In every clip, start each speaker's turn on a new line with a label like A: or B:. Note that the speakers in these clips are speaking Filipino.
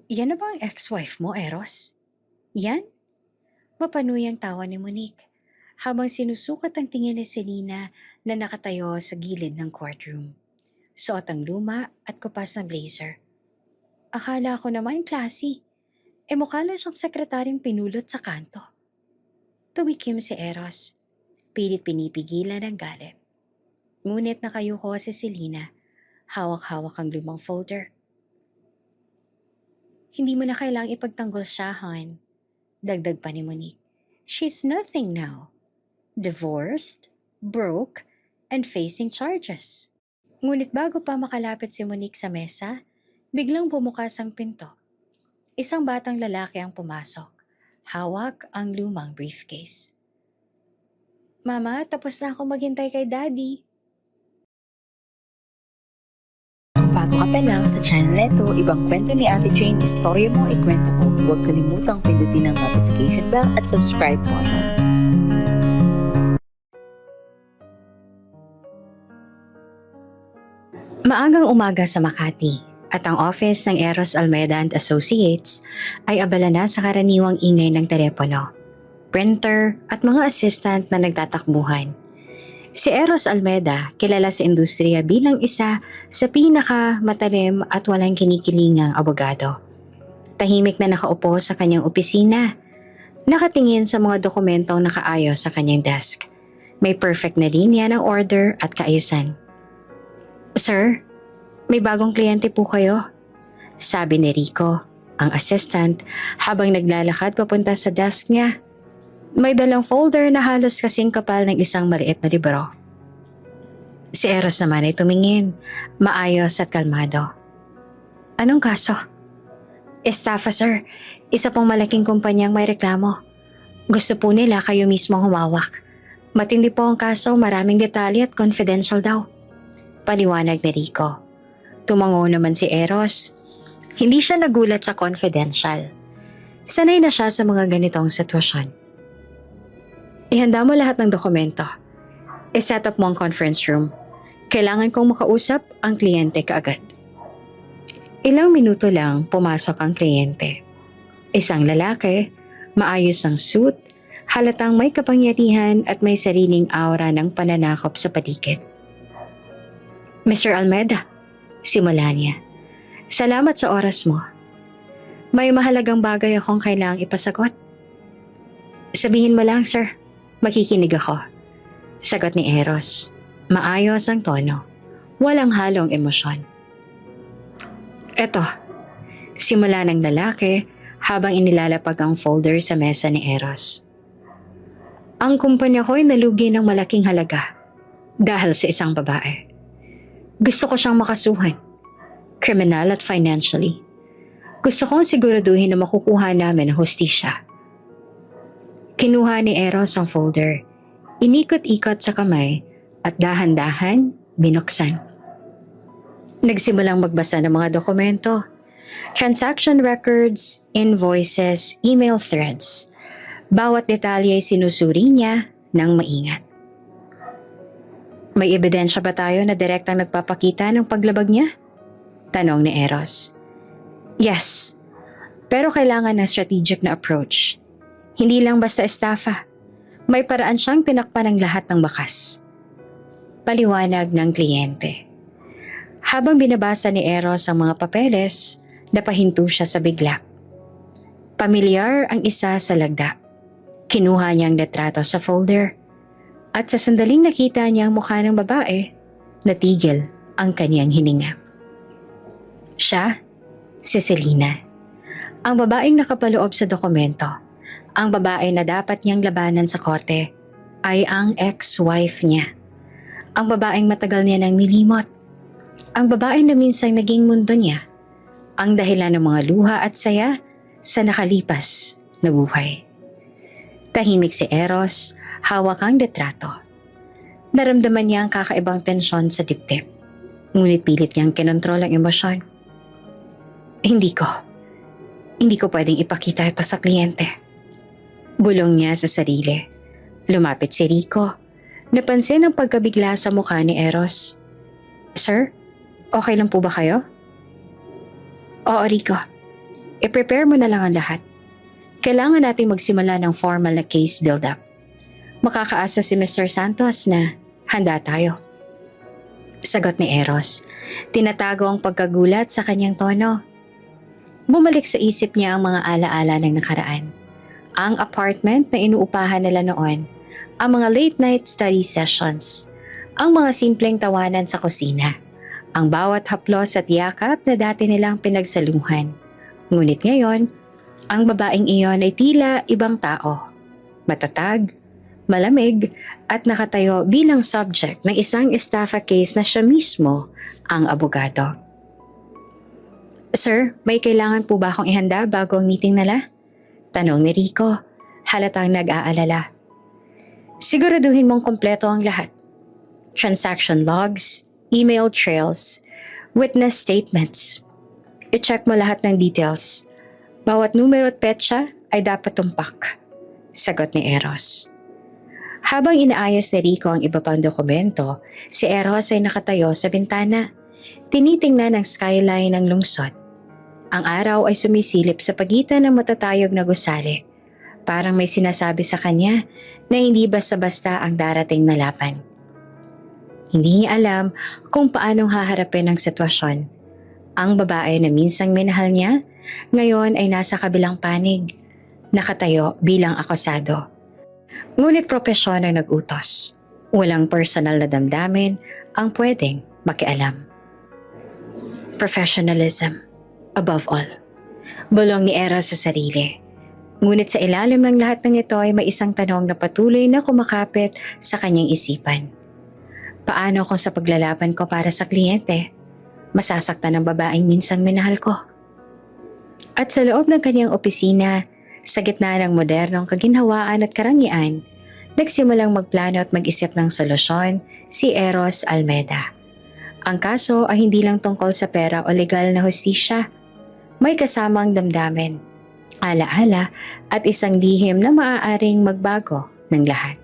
A: Yan na ba ang ex-wife mo, Eros? Yan? Mapanuyang tawa ni Monique habang sinusukat ang tingin ni Selena na nakatayo sa gilid ng courtroom. Suot ang luma at kupas na blazer. Akala ko naman classy. Mukha lang siyang sekretaryong pinulot sa kanto. Tumikim si Eros. Pilit pinipigilan ang galit. Ngunit nakayuko si Selena. Hawak-hawak ang lumang folder. Hindi mo na kailangang ipagtanggol siya, hon. Dagdag pa ni Monique. She's nothing now. Divorced, broke, and facing charges. Ngunit bago pa makalapit si Monique sa mesa, biglang bumukas ang pinto. Isang batang lalaki ang pumasok. Hawak ang lumang briefcase. Mama, tapos na ako maghintay kay Daddy.
B: Kung bago ka pa lang sa channel neto, ibang kwento ni Ate Jane, istorya mo, ikwento ko. Huwag kalimutang pindutin ang notification bell at subscribe button.
A: Maagang umaga sa Makati at ang office ng Eros Almeda and Associates ay abala na sa karaniwang ingay ng telepono, printer at mga assistant na nagtatakbuhan. Si Eros Almeda kilala sa industriya bilang isa sa pinakamatalim at walang kinikilingang abogado. Tahimik na nakaupo sa kanyang opisina, nakatingin sa mga dokumentong nakaayos sa kanyang desk. May perfect na linya ng order at kaayusan. Sir, may bagong kliyente po kayo, sabi ni Rico, ang assistant, habang naglalakad papunta sa desk niya. May dalang folder na halos kasing kapal ng isang maliit na libro. Si Eros naman ay tumingin, maayos at kalmado. Anong kaso? Estafa, sir. Isa pong malaking kumpanyang may reklamo. Gusto po nila kayo mismo humawak. Matindi po ang kaso, maraming detalye at confidential daw. Paliwanag ni Rico. Tumango naman si Eros. Hindi siya nagulat sa confidential. Sanay na siya sa mga ganitong sitwasyon. Ihanda mo lahat ng dokumento. I-set up mo ang conference room. Kailangan kong makausap ang kliyente kaagad. Ilang minuto lang pumasok ang kliyente. Isang lalaki, maayos ang suit, halatang may kapangyarihan at may sariling aura ng pananakop sa paligid. Mr. Almeda, simula niya. Salamat sa oras mo. May mahalagang bagay akong kailangang ipasagot. Sabihin mo lang, sir. Makikinig ako. Sagot ni Eros. Maayos ang tono. Walang halong emosyon. Eto, simula ng lalaki habang inilalapag ang folder sa mesa ni Eros. Ang kumpanya ko ay nalugi ng malaking halaga dahil sa isang babae. Gusto ko siyang makasuhan, criminal at financially. Gusto kong siguraduhin na makukuha namin ang hustisya. Kinuha ni Eros ang folder, inikot-ikot sa kamay at dahan-dahan binuksan. Nagsimulang magbasa ng mga dokumento, transaction records, invoices, email threads. Bawat detalye ay sinusuri niya ng maingat. May ebidensya ba tayo na direktang nagpapakita ng paglabag niya? Tanong ni Eros. Yes, pero kailangan ng strategic na approach. Hindi lang basta estafa. May paraan siyang tinakpan ng lahat ng bakas. Paliwanag ng kliyente. Habang binabasa ni Eros ang mga papeles, napahinto siya sa bigla. Pamilyar ang isa sa lagda. Kinuha niya ang litrato sa folder. At sa sandaling nakita niya ang mukha ng babae, natigil ang kanyang hininga. Siya, si Selena. Ang babaeng nakapaloob sa dokumento, ang babae na dapat niyang labanan sa korte, ay ang ex-wife niya. Ang babaeng matagal niya nang nilimot. Ang babae na minsang naging mundo niya. Ang dahilan ng mga luha at saya sa nakalipas na buhay. Tahimik si Eros, hawak ang litrato. Naramdaman niya ang kakaibang tensyon sa dibdib. Ngunit pilit niyang kinontrol ang emosyon. Hindi ko pwedeng ipakita ito sa kliyente. Bulong niya sa sarili. Lumapit si Rico. Napansin ang pagkabigla sa mukha ni Eros. Sir, okay lang po ba kayo? Oo, Rico. I-prepare mo na lang ang lahat. Kailangan natin magsimula ng formal na case build-up. Makakaasa si Mr. Santos na handa tayo. Sagot ni Eros. Tinatago ang pagkagulat sa kanyang tono. Bumalik sa isip niya ang mga alaala ng nakaraan. Ang apartment na inuupahan nila noon, ang mga late night study sessions, ang mga simpleng tawanan sa kusina, ang bawat haplos at yakap na dati nilang pinagsaluhan. Ngunit ngayon, ang babaeng iyon ay tila ibang tao. Matatag, malamig at nakatayo bilang subject ng isang estafa case na siya mismo ang abogado. Sir, may kailangan po ba akong ihanda bago ang meeting nila? Tanong ni Rico, halatang nag-aalala. Siguraduhin mong kompleto ang lahat. Transaction logs, email trails, witness statements. I-check mo lahat ng details. Bawat numero at petsa ay dapat tumpak. Sagot ni Eros. Habang inaayos ni Rico ang iba pang dokumento, si Eros ay nakatayo sa bintana. Tinitingnan ang skyline ng lungsod. Ang araw ay sumisilip sa pagitan ng matatayog na gusali. Parang may sinasabi sa kanya na hindi basta-basta ang darating na laban. Hindi niya alam kung paanong haharapin ang sitwasyon. Ang babae na minsang minahal niya, ngayon ay nasa kabilang panig, nakatayo bilang akusado. Ngunit propesyon ang nag-utos. Walang personal na damdamin ang pwedeng makialam. Professionalism, above all. Bulong ni Eros sa sarili. Ngunit sa ilalim ng lahat ng ito ay may isang tanong na patuloy na kumakapit sa kanyang isipan. Paano kung sa paglalaban ko para sa kliyente, masasaktan ng babaeng minsang minahal ko? At sa loob ng kanyang opisina, sa gitna ng modernong kaginhawaan at karangyaan, nagsimulang magplano at mag-isip ng solusyon si Eros Almeda. Ang kaso ay hindi lang tungkol sa pera o legal na hustisya. May kasamang damdamin, alaala at isang lihim na maaaring magbago ng lahat.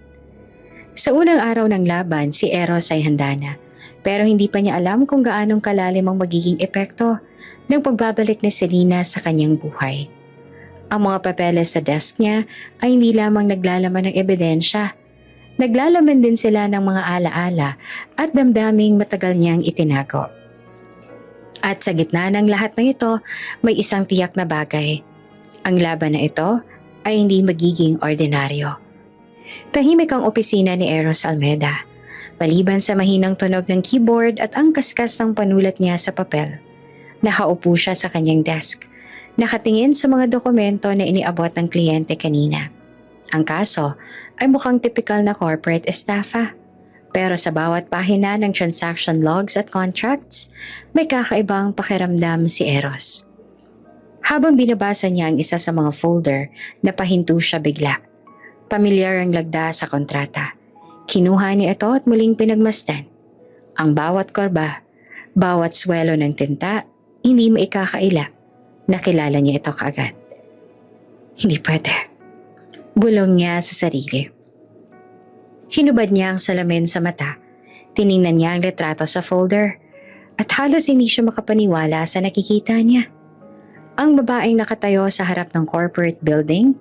A: Sa unang araw ng laban, si Eros ay handa na, pero hindi pa niya alam kung gaanong kalalim ang magiging epekto ng pagbabalik ni Selena sa kanyang buhay. Ang mga papeles sa desk niya ay hindi lamang naglalaman ng ebidensya. Naglalaman din sila ng mga alaala at damdaming matagal niyang itinago. At sa gitna ng lahat ng ito, may isang tiyak na bagay. Ang laban na ito ay hindi magiging ordinaryo. Tahimik ang opisina ni Eros Almeda. Maliban sa mahinang tunog ng keyboard at ang kaskas ng panulat niya sa papel. Nakaupo siya sa kanyang desk. Nakatingin sa mga dokumento na iniabot ng kliyente kanina. Ang kaso ay mukhang typical na corporate estafa. Pero sa bawat pahina ng transaction logs at contracts, may kakaibang pakiramdam si Eros. Habang binabasa niya ang isa sa mga folder, napahinto siya bigla. Pamilyar ang lagda sa kontrata. Kinuha niya ito at muling pinagmasdan. Ang bawat korba, bawat swelo ng tinta, hindi maikakaila. Nakilala niya ito kaagad. Hindi pwede. Bulong niya sa sarili. Hinubad niya ang salamin sa mata. Tiningnan niya ang litrato sa folder. At halos hindi siya makapaniwala sa nakikita niya. Ang babaeng nakatayo sa harap ng corporate building,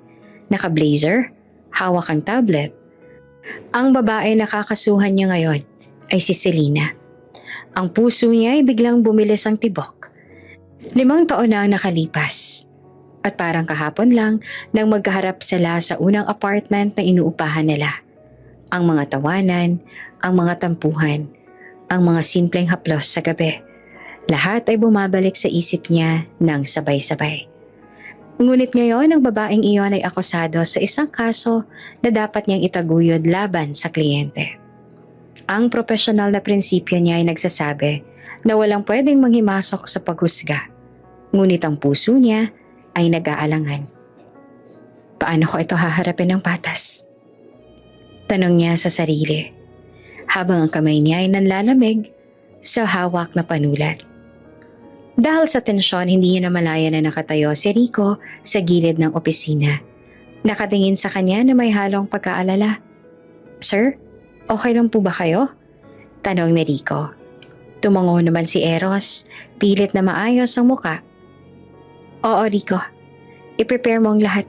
A: naka-blazer, hawak ang tablet. Ang babae na kakasuhan niya ngayon ay si Selena. Ang puso niya ay biglang bumilis ang tibok. 5 taon na ang nakalipas. At parang kahapon lang nang magkaharap sila sa unang apartment na inuupahan nila. Ang mga tawanan, ang mga tampuhan, ang mga simpleng haplos sa gabi. Lahat ay bumabalik sa isip niya ng sabay-sabay. Ngunit ngayon ang babaeng iyon ay akusado sa isang kaso na dapat niyang itaguyod laban sa kliyente. Ang profesional na prinsipyo niya ay nagsasabi na walang pwedeng manghimasok sa paghusga. Ngunit ang puso niya ay nag-aalangan. Paano ko ito haharapin ng patas? Tanong niya sa sarili, habang ang kamay niya ay nanlalamig sa hawak na panulat. Dahil sa tensyon, hindi niya namalayan na nakatayo si Rico sa gilid ng opisina. Nakatingin sa kanya na may halong pagkaalala. Sir, okay lang po ba kayo? Tanong ni Rico. Tumango naman si Eros, pilit na maayos ang muka. Oo, Rico. I-prepare mo ang lahat.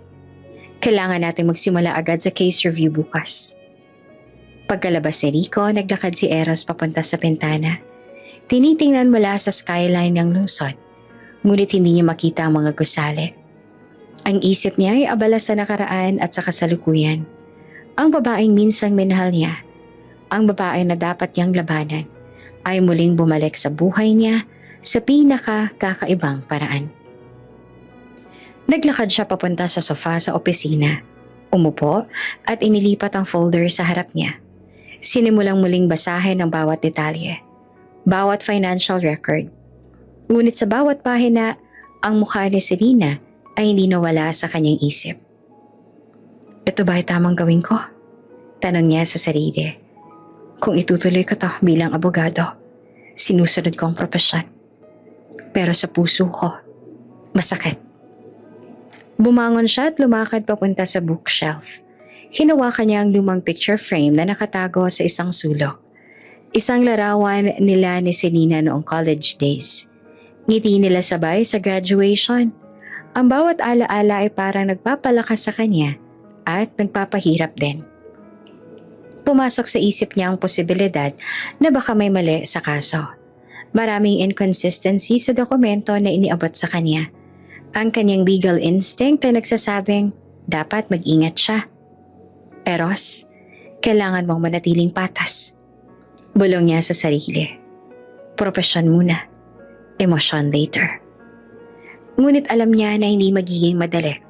A: Kailangan natin magsimula agad sa case review bukas. Pagkalabas ni Rico, naglakad si Eros papunta sa bintana. Tinitingnan mula sa skyline ng lungsod, ngunit hindi niya makita ang mga gusali. Ang isip niya ay abala sa nakaraan at sa kasalukuyan. Ang babaeng minsang minahal niya, ang babae na dapat niyang labanan, ay muling bumalik sa buhay niya sa pinaka-kakaibang paraan. Naglakad siya papunta sa sofa sa opisina. Umupo at inilipat ang folder sa harap niya. Sinimulang muling basahin ang bawat detalye, bawat financial record. Ngunit sa bawat pahina, ang mukha ni Selena ay hindi nawala sa kanyang isip. Ito ba ay tamang gawin ko? Tanong niya sa sarili. Kung itutuloy ko to bilang abogado, sinusunod ko ang propesyon. Pero sa puso ko, masakit. Bumangon siya at lumakad papunta sa bookshelf. Hinawakan niya ang lumang picture frame na nakatago sa isang sulok. Isang larawan nila ni Selena noong college days. Ngiti nila sabay sa graduation. Ang bawat alaala ay parang nagpapalakas sa kanya at nagpapahirap din. Pumasok sa isip niya ang posibilidad na baka may mali sa kaso. Maraming inconsistency sa dokumento na iniabot sa kanya. Ang kanyang legal instinct ay nagsasabing dapat mag-ingat siya. Eros, kailangan mong manatiling patas. Bulong niya sa sarili. Propesyon muna, emosyon later. Ngunit alam niya na hindi magiging madali.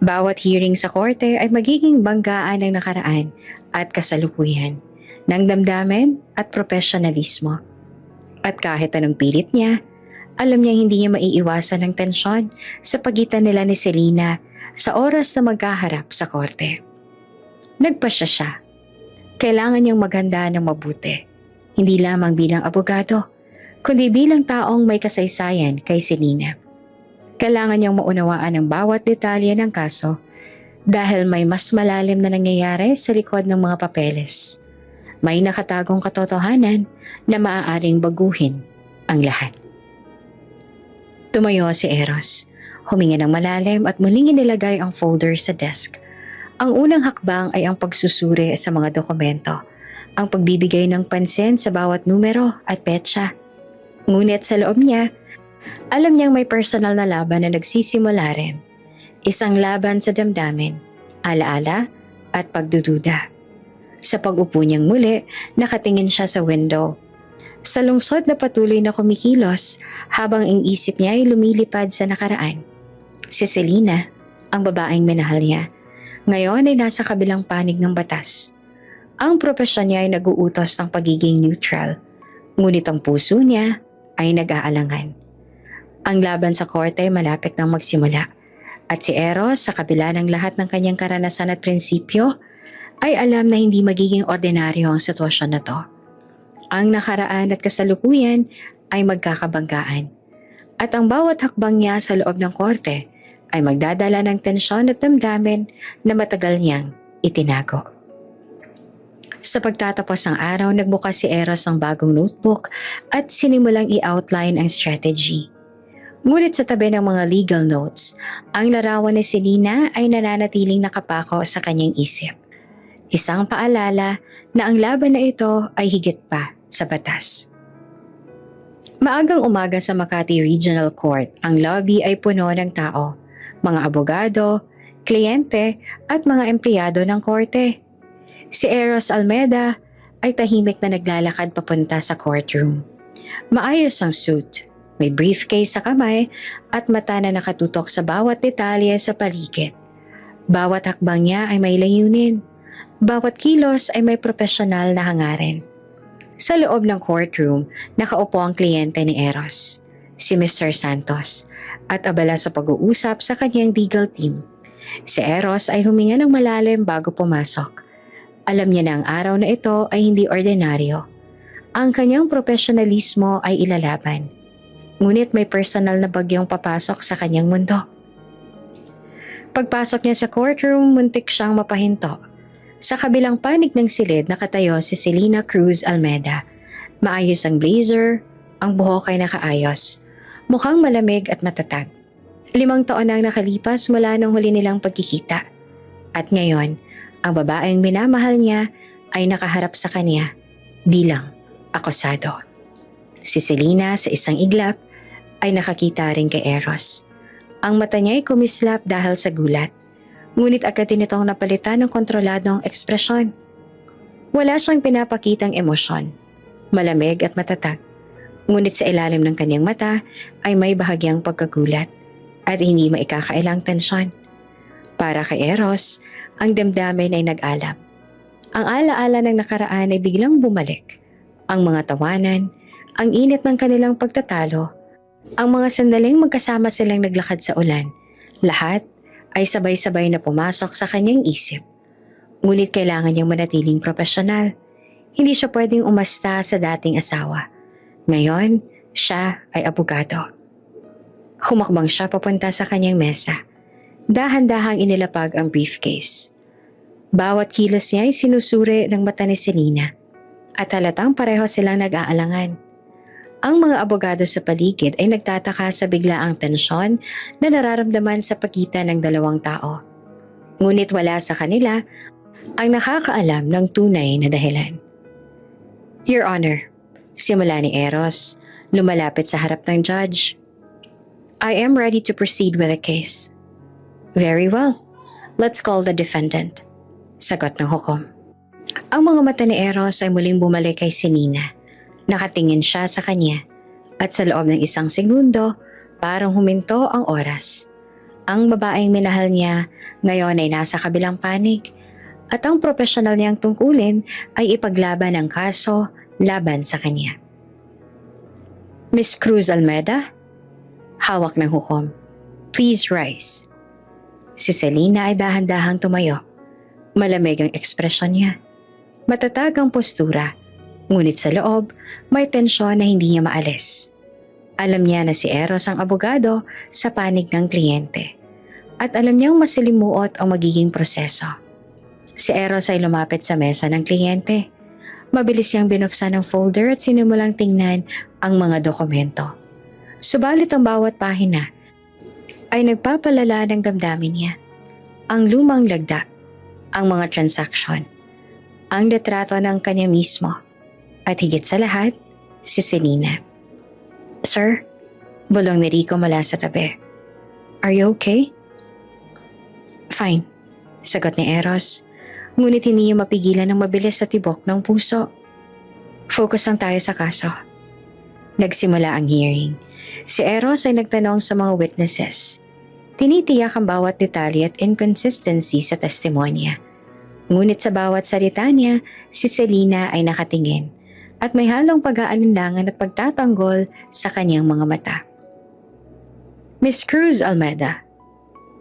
A: Bawat hearing sa korte ay magiging banggaan ng nakaraan at kasalukuyan, ng damdamin at profesionalismo. At kahit anong pilit niya, alam niya hindi niya maiiwasan ng tensyon sa pagitan nila ni Selena sa oras na magkaharap sa korte. Nagpasya siya. Kailangan niyang maghanda ng mabuti, hindi lamang bilang abogado, kundi bilang taong may kasaysayan kay Selena. Kailangan niyang maunawaan ang bawat detalye ng kaso dahil may mas malalim na nangyayari sa likod ng mga papeles. May nakatagong katotohanan na maaaring baguhin ang lahat. Tumayo si Eros, huminga ng malalim at muling inilagay ang folder sa desk. Ang unang hakbang ay ang pagsusuri sa mga dokumento, ang pagbibigay ng pansin sa bawat numero at petsa. Ngunit sa loob niya, alam niyang may personal na laban na nagsisimula rin. Isang laban sa damdamin, alaala at pagdududa. Sa pag-upo niyang muli, nakatingin siya sa window. Sa lungsod na patuloy na kumikilos habang ang isip niya ay lumilipad sa nakaraan. Si Selena, ang babaeng minahal niya, ngayon ay nasa kabilang panig ng batas. Ang propesyon niya ay nag-uutos ng pagiging neutral, ngunit ang puso niya ay nag-aalangan. Ang laban sa korte ay malapit nang magsimula at si Eros sa kabila ng lahat ng kanyang karanasan at prinsipyo ay alam na hindi magiging ordinaryo ang sitwasyon na to. Ang nakaraan at kasalukuyan ay magkakabanggaan at ang bawat hakbang niya sa loob ng korte ay magdadala ng tensyon at damdamin na matagal niyang itinago. Sa pagtatapos ng araw, nagbukas si Eros ng bagong notebook at sinimulang i-outline ang strategy. Ngunit sa tabi ng mga legal notes, ang larawan ni Selena ay nananatiling nakapako sa kanyang isip. Isang paalala na ang laban na ito ay higit pa sa batas. Maagang umaga sa Makati Regional Court, ang lobby ay puno ng tao, mga abogado, kliyente at mga empleyado ng korte. Si Eros Almeda ay tahimik na naglalakad papunta sa courtroom. Maayos ang suit, may briefcase sa kamay at mata na nakatutok sa bawat detalye sa paligid. Bawat hakbang niya ay may layunin. Bawat kilos ay may profesional na hangarin. Sa loob ng courtroom, nakaupo ang kliyente ni Eros, si Mr. Santos, at abala sa pag-uusap sa kanyang legal team. Si Eros ay huminga ng malalim bago pumasok. Alam niya na ang araw na ito ay hindi ordinaryo. Ang kanyang profesionalismo ay ilalaban. Ngunit may personal na bagyong papasok sa kanyang mundo. Pagpasok niya sa courtroom, muntik siyang mapahinto. Sa kabilang panig ng silid nakatayo si Selena Cruz Almeda. Maayos ang blazer, ang buhok ay nakaayos. Mukhang malamig at matatag. 5 taon na ang nakalipas mula nung huli nilang pagkikita. At ngayon, ang babaeng minamahal niya ay nakaharap sa kanya bilang akusado. Si Selena sa isang iglap ay nakakita rin kay Eros. Ang mata niya ay kumislap dahil sa gulat. Ngunit agad din itong napalitan ng kontroladong ekspresyon. Wala siyang pinapakitang emosyon. Malamig at matatag. Ngunit sa ilalim ng kanyang mata ay may bahagyang pagkagulat at hindi maikakailang tensyon. Para kay Eros, ang damdamin ay nag-alab. Ang alaala ng nakaraan ay biglang bumalik. Ang mga tawanan, ang init ng kanilang pagtatalo, ang mga sandaling magkasama silang naglakad sa ulan, lahat ay sabay-sabay na pumasok sa kanyang isip. Ngunit kailangan niyang manatiling profesional. Hindi siya pwedeng umasta sa dating asawa. Ngayon, siya ay abogado. Humakbang siya papunta sa kanyang mesa. Dahan-dahang inilapag ang briefcase. Bawat kilos niya ay sinusuri ng mata ni Selena at halatang pareho silang nag-aalangan. Ang mga abogado sa paligid ay nagtataka sa biglaang tensyon na nararamdaman sa pagitan ng dalawang tao. Ngunit wala sa kanila ang nakakaalam ng tunay na dahilan. Your Honor, simula ni Eros, lumalapit sa harap ng judge. I am ready to proceed with the case. Very well. Let's call the defendant. Sagot ng hukom. Ang mga mata ni Eros ay muling bumalik kay Selena. Nakatingin siya sa kanya at sa loob ng 1 segundo, parang huminto ang oras. Ang babaeng minahal niya ngayon ay nasa kabilang panig at ang profesional niyang tungkulin ay ipaglaban ang kaso laban sa kanya. Miss Cruz Almeda? Hawak ng hukom. Please rise. Si Selena ay dahan-dahang tumayo. Malamig ang ekspresyon niya. Matatag ang postura. Ngunit sa loob, may tensyon na hindi niya maalis. Alam niya na si Eros ang abogado sa panig ng kliyente. At alam niyang masilimuot ang magiging proseso. Si Eros ay lumapit sa mesa ng kliyente. Mabilis niyang binuksan ang folder at sinimulang tingnan ang mga dokumento. Subalit ang bawat pahina ay nagpapalala ng damdamin niya. Ang lumang lagda, ang mga transaksyon, ang litrato ng kanya mismo, at higit sa lahat, si Selena. Sir, bulong ni Rico mula sa tabi. Are you okay? Fine, sagot ni Eros, ngunit hindi niya mapigilan ng mabilis sa tibok ng puso. Focus lang tayo sa kaso. Nagsimula ang hearing. Si Eros ay nagtanong sa mga witnesses. Tinitiyak ang bawat detalye at inconsistency sa testimonya. Ngunit sa bawat salita niya, si Selena ay nakatingin at may halong pag-aalinlangan at pagtatanggol sa kanyang mga mata. Miss Cruz Almeda,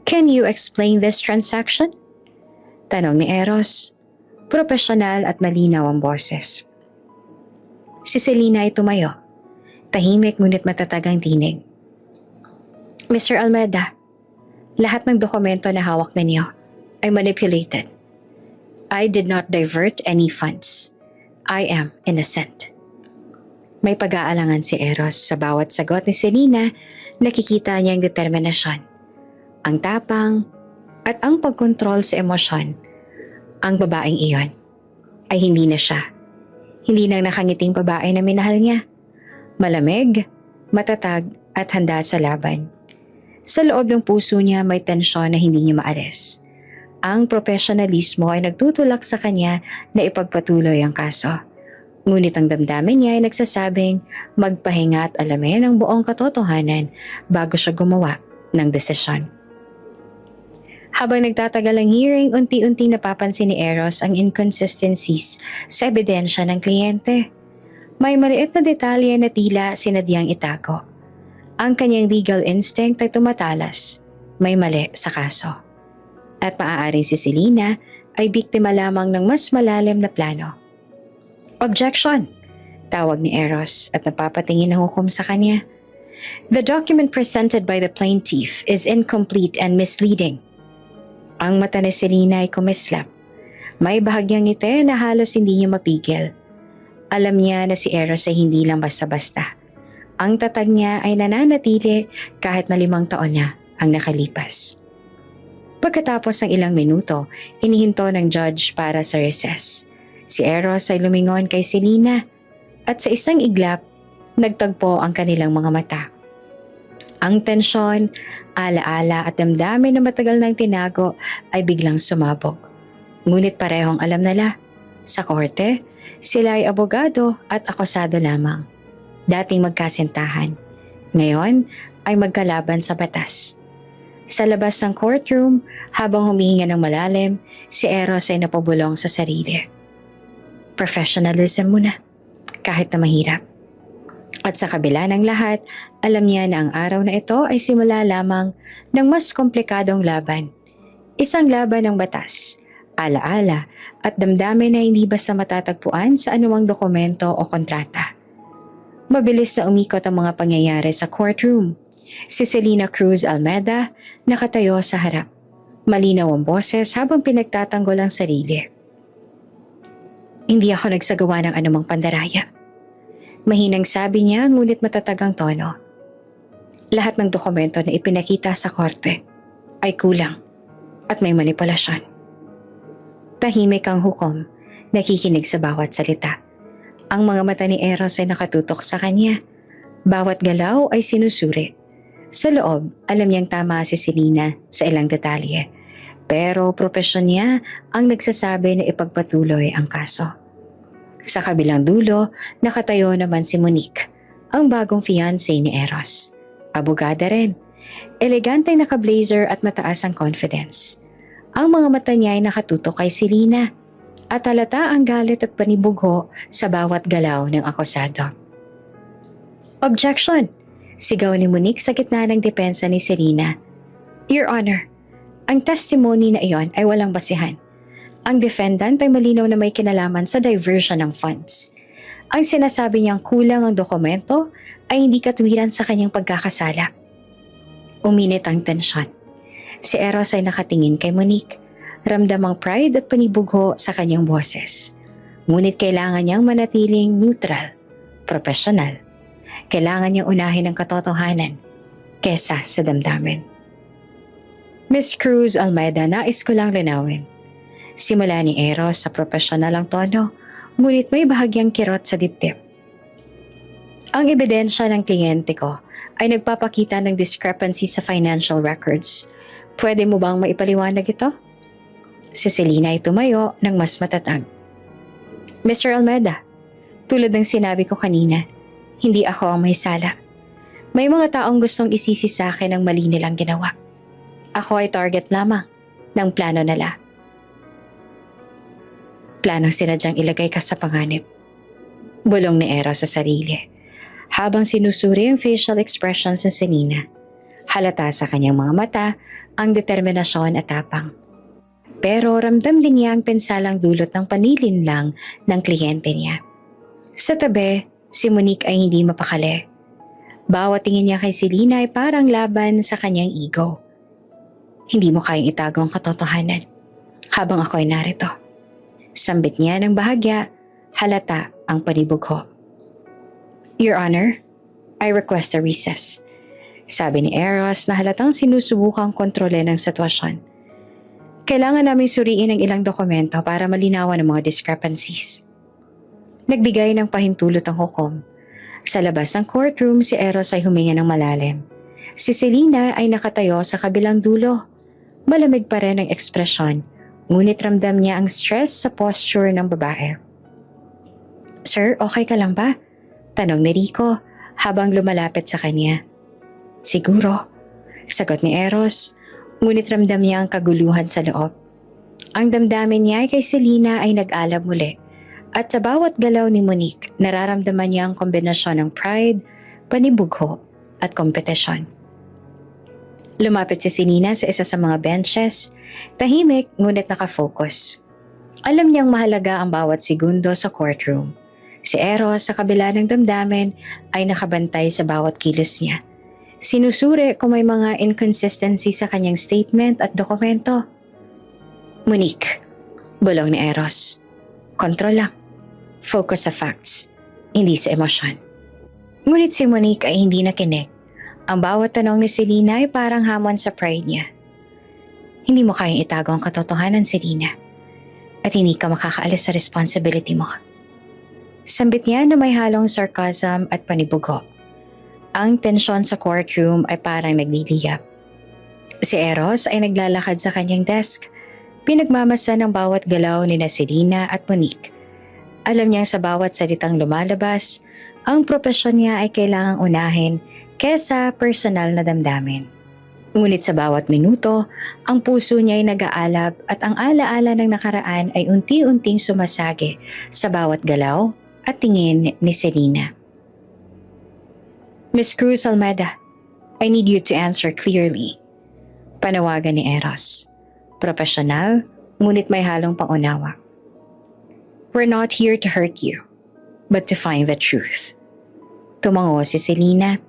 A: can you explain this transaction? Tanong ni Eros. Profesional at malinaw ang boses. Si Selena ay tumayo. Tahimik ngunit matatag ang tinig. Mr. Almeda, lahat ng dokumento na hawak ninyo ay manipulated. I did not divert any funds. I am innocent. May pag-aalangan si Eros sa bawat sagot ni Selena, nakikita niya ang determinasyon, ang tapang, at ang pagkontrol sa emosyon. Ang babaeng iyon ay hindi na siya. Hindi nang nakangiting babae na minahal niya. Malamig, matatag at handa sa laban. Sa loob ng puso niya may tensyon na hindi niya maalis. Ang profesionalismo ay nagtutulak sa kanya na ipagpatuloy ang kaso. Ngunit ang damdamin niya ay nagsasabing magpahinga at alamin ang buong katotohanan bago siya gumawa ng desisyon. Habang nagtatagal ang hearing, unti-unti napapansin ni Eros ang inconsistencies sa ebidensya ng kliyente. May maliit na detalye na tila sinadyang itago. Ang kanyang legal instinct ay tumatalas. May mali sa kaso. At maaaring si Selena ay biktima lamang ng mas malalim na plano. Objection! Tawag ni Eros at napapatingin ang hukom sa kanya. The document presented by the plaintiff is incomplete and misleading. Ang mata ni Selena ay kumislap. May bahagyang ngiti na halos hindi niya mapigil. Alam niya na si Eros ay hindi lang basta-basta. Ang tatag niya ay nananatili kahit na 5 taon na ang nakalipas. Pagkatapos ng ilang minuto, inihinto ng judge para sa recess. Si Eros ay lumingon kay Selena at sa isang iglap, nagtagpo ang kanilang mga mata. Ang tensyon, alaala at damdamin na matagal nang tinago ay biglang sumabog. Ngunit parehong alam nila, sa korte, sila ay abogado at akusado lamang. Dating magkasintahan, ngayon ay magkalaban sa batas. Sa labas ng courtroom, habang humihinga ng malalim, si Eros ay napabulong sa sarili. Professionalism muna, kahit na mahirap. At sa kabila ng lahat, alam niya na ang araw na ito ay simula lamang ng mas komplikadong laban. Isang laban ng batas, alaala at damdamin na hindi basta matatagpuan sa anumang dokumento o kontrata. Mabilis na umikot ang mga pangyayari sa courtroom. Si Selena Cruz Almeda nakatayo sa harap. Malinaw ang boses habang pinagtatanggol ang sarili. Hindi ako nagsagawa ng anumang pandaraya. Mahinang sabi niya ngunit matatagang tono. Lahat ng dokumento na ipinakita sa korte ay kulang at may manipulasyon. Tahimik ang hukom, nakikinig sa bawat salita. Ang mga mata ni Eros ay nakatutok sa kanya. Bawat galaw ay sinusuri. Sa loob, alam niyang tama si Selena sa ilang detalye. Pero propesyon niya ang nagsasabi na ipagpatuloy ang kaso. Sa kabilang dulo, nakatayo naman si Monique, ang bagong fiancé ni Eros. Abogada rin. Eleganteng naka-blazer at mataas ang confidence. Ang mga mata niya ay nakatutok kay Selena at halata ang galit at panibugho sa bawat galaw ng akusado. Objection! Sigaw ni Monique sa gitna ng depensa ni Selena. Your Honor, ang testimony na iyon ay walang basihan. Ang defendant ay malinaw na may kinalaman sa diversion ng funds. Ang sinasabi niyang kulang ang dokumento ay hindi katwiran sa kanyang pagkakasala. Uminit ang tensyon. Si Eros ay nakatingin kay Monique. Ramdam ang pride at panibugho sa kanyang boses. Ngunit kailangan niyang manatiling neutral, professional. Kailangan niyang unahin ang katotohanan kesa sa damdamin. Miss Cruz Almeida, nais ko lang linawin. Simula ni Eros sa profesional ang tono, ngunit may bahagyang kirot sa dibdib. Ang ebidensya ng kliyente ko ay nagpapakita ng discrepancy sa financial records. Pwede mo bang maipaliwanag ito? Si Selena ay tumayo ng mas matatag. Mr. Almeida, tulad ng sinabi ko kanina, hindi ako ang may sala. May mga taong gustong isisi sa akin ang mali nilang ginawa. Ako ay target lamang ng plano nila. Planong sinadyang ilagay ka sa panganib. Bulong ni Eros sa sarili. Habang sinusuri ang facial expressions ni Selena, halata sa kanyang mga mata ang determinasyon at tapang. Pero ramdam din niya ang pensalang dulot ng panlilinlang ng kliyente niya. Sa tabi, si Monique ay hindi mapakali. Bawat tingin niya kay Selena ay parang laban sa kanyang ego. Hindi mo kayang itago ang katotohanan habang ako ay narito. Sambit niya ng bahagya, halata ang panibugho. Your Honor, I request a recess. Sabi ni Eros na halatang sinusubukang kontrolin ang sitwasyon. Kailangan namin suriin ang ilang dokumento para malinawan ang mga discrepancies. Nagbigay ng pahintulot ang hukom. Sa labas ng courtroom, si Eros ay huminga ng malalim. Si Selena ay nakatayo sa kabilang dulo. Malamig pa rin ang ekspresyon, ngunit ramdam niya ang stress sa posture ng babae. Sir, okay ka lang ba? Tanong ni Rico habang lumalapit sa kanya. Siguro, sagot ni Eros, ngunit ramdam niya ang kaguluhan sa loob. Ang damdamin niya kay Selena ay nag-alab muli. At sa bawat galaw ni Monique, nararamdaman niya ang kombinasyon ng pride, panibugho, at kompetisyon. Lumapit si Selena sa isa sa mga benches, tahimik ngunit nakafocus. Alam niyang mahalaga ang bawat segundo sa courtroom. Si Eros sa kabila ng damdamin ay nakabantay sa bawat kilos niya. Sinusuri kung may mga inconsistency sa kanyang statement at dokumento. Monique, bulong ni Eros. Kontrol lang. Focus sa facts, hindi sa emosyon. Ngunit si Monique ay hindi nakinig. Ang bawat tanong ni Selena ay parang hamon sa pride niya. Hindi mo kayang itago ang katotohanan, Selena. At hindi ka makakaalis sa responsibility mo. Sambit niya na may halong sarcasm at panibugo. Ang tensyon sa courtroom ay parang nagliliyap. Si Eros ay naglalakad sa kanyang desk. Pinagmamasan ng bawat galaw ni Selena at Monique. Alam niyang sa bawat salitang lumalabas, ang propesyon niya ay kailangang unahin kesa personal na damdamin. Ngunit sa bawat minuto, ang puso niya ay nag-aalab at ang alaala ng nakaraan ay unti-unting sumasagi sa bawat galaw at tingin ni Selena. Miss Cruz Almeda, I need you to answer clearly. Panawagan ni Eros. Profesional, ngunit may halong pangunawa. We're not here to hurt you, but to find the truth. Tumango si Selena.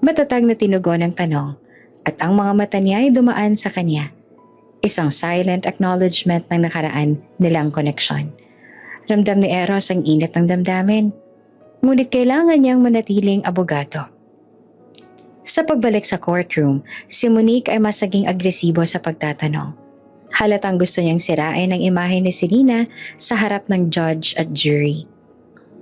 A: Matatag na tinugon ang tanong at ang mga mata niya ay dumaan sa kanya. Isang silent acknowledgement ng nakaraan nilang koneksyon. Ramdam ni Eros ang init ng damdamin, ngunit kailangan niyang manatiling abogado. Sa pagbalik sa courtroom, si Monique ay masaging agresibo sa pagtatanong. Halatang gusto niyang sirain ang imahe ni Selena sa harap ng judge at jury.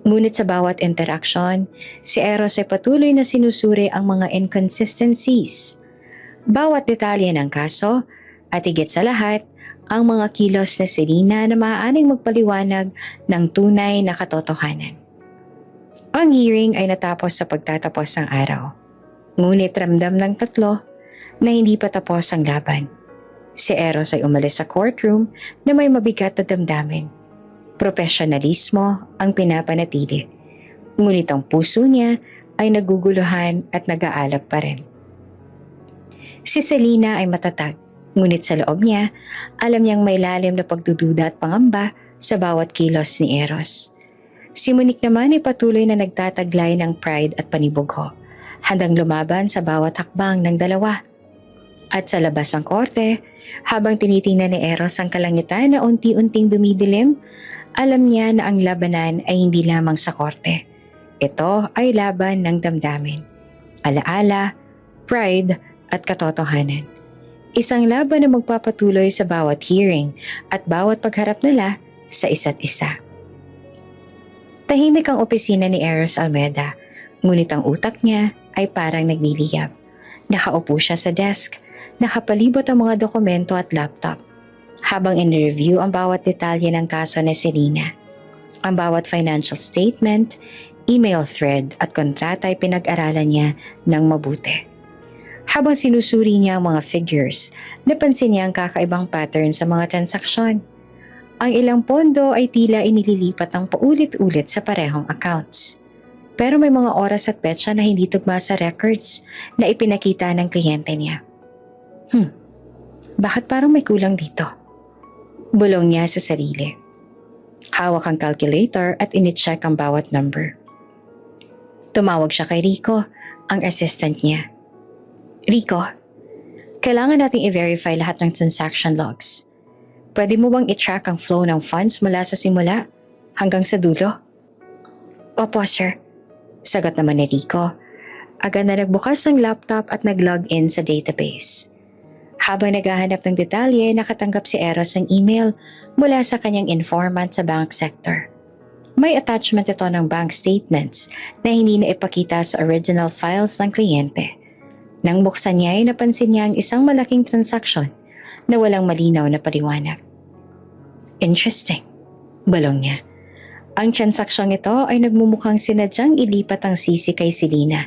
A: Ngunit sa bawat interaksyon, si Eros ay patuloy na sinusuri ang mga inconsistencies. Bawat detalye ng kaso at higit sa lahat, ang mga kilos ni Selena na maaaring magpaliwanag ng tunay na katotohanan. Ang hearing ay natapos sa pagtatapos ng araw. Ngunit ramdam ng tatlo na hindi pa tapos ang laban. Si Eros ay umalis sa courtroom na may mabigat na damdamin. Profesionalismo ang pinapanatili. Ngunit ang puso niya ay naguguluhan at nag-aalab pa rin. Si Selena ay matatag, ngunit sa loob niya, alam niyang may lalim na pagdududa at pangamba sa bawat kilos ni Eros. Si Monique naman ay patuloy na nagtataglay ng pride at panibugho, handang lumaban sa bawat hakbang ng dalawa. At sa labas ng korte, habang tinitingnan ni Eros ang kalangitan na unti-unting dumidilim, alam niya na ang labanan ay hindi lamang sa korte. Ito ay laban ng damdamin, alaala, pride at katotohanan. Isang laban na magpapatuloy sa bawat hearing at bawat pagharap nila sa isa't isa. Tahimik ang opisina ni Eros Almeda, ngunit ang utak niya ay parang nagliliyab. Nakaupo siya sa desk, nakapalibot ang mga dokumento at laptop, habang in-review ang bawat detalye ng kaso ni Selena. Ang bawat financial statement, email thread at kontrata ay pinag-aralan niya ng mabuti. Habang sinusuri niya ang mga figures, napansin niya ang kakaibang pattern sa mga transaksyon. Ang ilang pondo ay tila inililipat ng paulit-ulit sa parehong accounts. Pero may mga oras at petsa na hindi tugma sa records na ipinakita ng kliyente niya. Bakit parang may kulang dito? Bulong niya sa sarili. Hawak ang calculator at inicheck ang bawat number. Tumawag siya kay Rico, ang assistant niya. Rico, kailangan nating i-verify lahat ng transaction logs. Pwede mo bang i-track ang flow ng funds mula sa simula hanggang sa dulo? Opo, sir. Sagot naman ni Rico. Agad na nagbukas ng laptop at nag-log in sa database. Habang naghahanap ng detalye, nakatanggap si Eros ng email mula sa kanyang informant sa bank sector. May attachment ito ng bank statements na hindi na ipakita sa original files ng kliyente. Nang buksan niya ay napansin niya ang isang malaking transaksyon na walang malinaw na paliwanag. Interesting, balong niya. Ang transaksyong ito ay nagmumukhang sinadyang ilipat ang sisi kay Selena.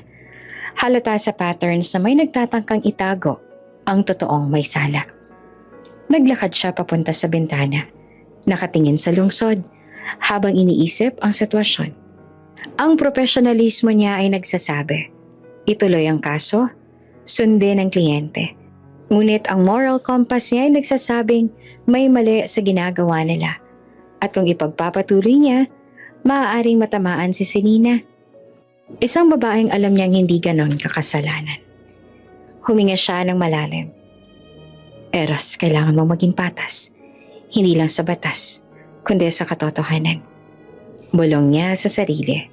A: Halata sa patterns na may nagtatangkang itago ang totoong may sala. Naglakad siya papunta sa bintana, nakatingin sa lungsod, habang iniisip ang sitwasyon. Ang profesionalismo niya ay nagsasabi, ituloy ang kaso, sundin ang kliyente. Ngunit ang moral compass niya ay nagsasabing may mali sa ginagawa nila. At kung ipagpapatuloy niya, maaaring matamaan si Selena. Isang babaeng alam niyang hindi ganon kakasalanan. Huminga siya ng malalim. Eros, kailangan mong maging patas. Hindi lang sa batas, kundi sa katotohanan. Bulong niya sa sarili.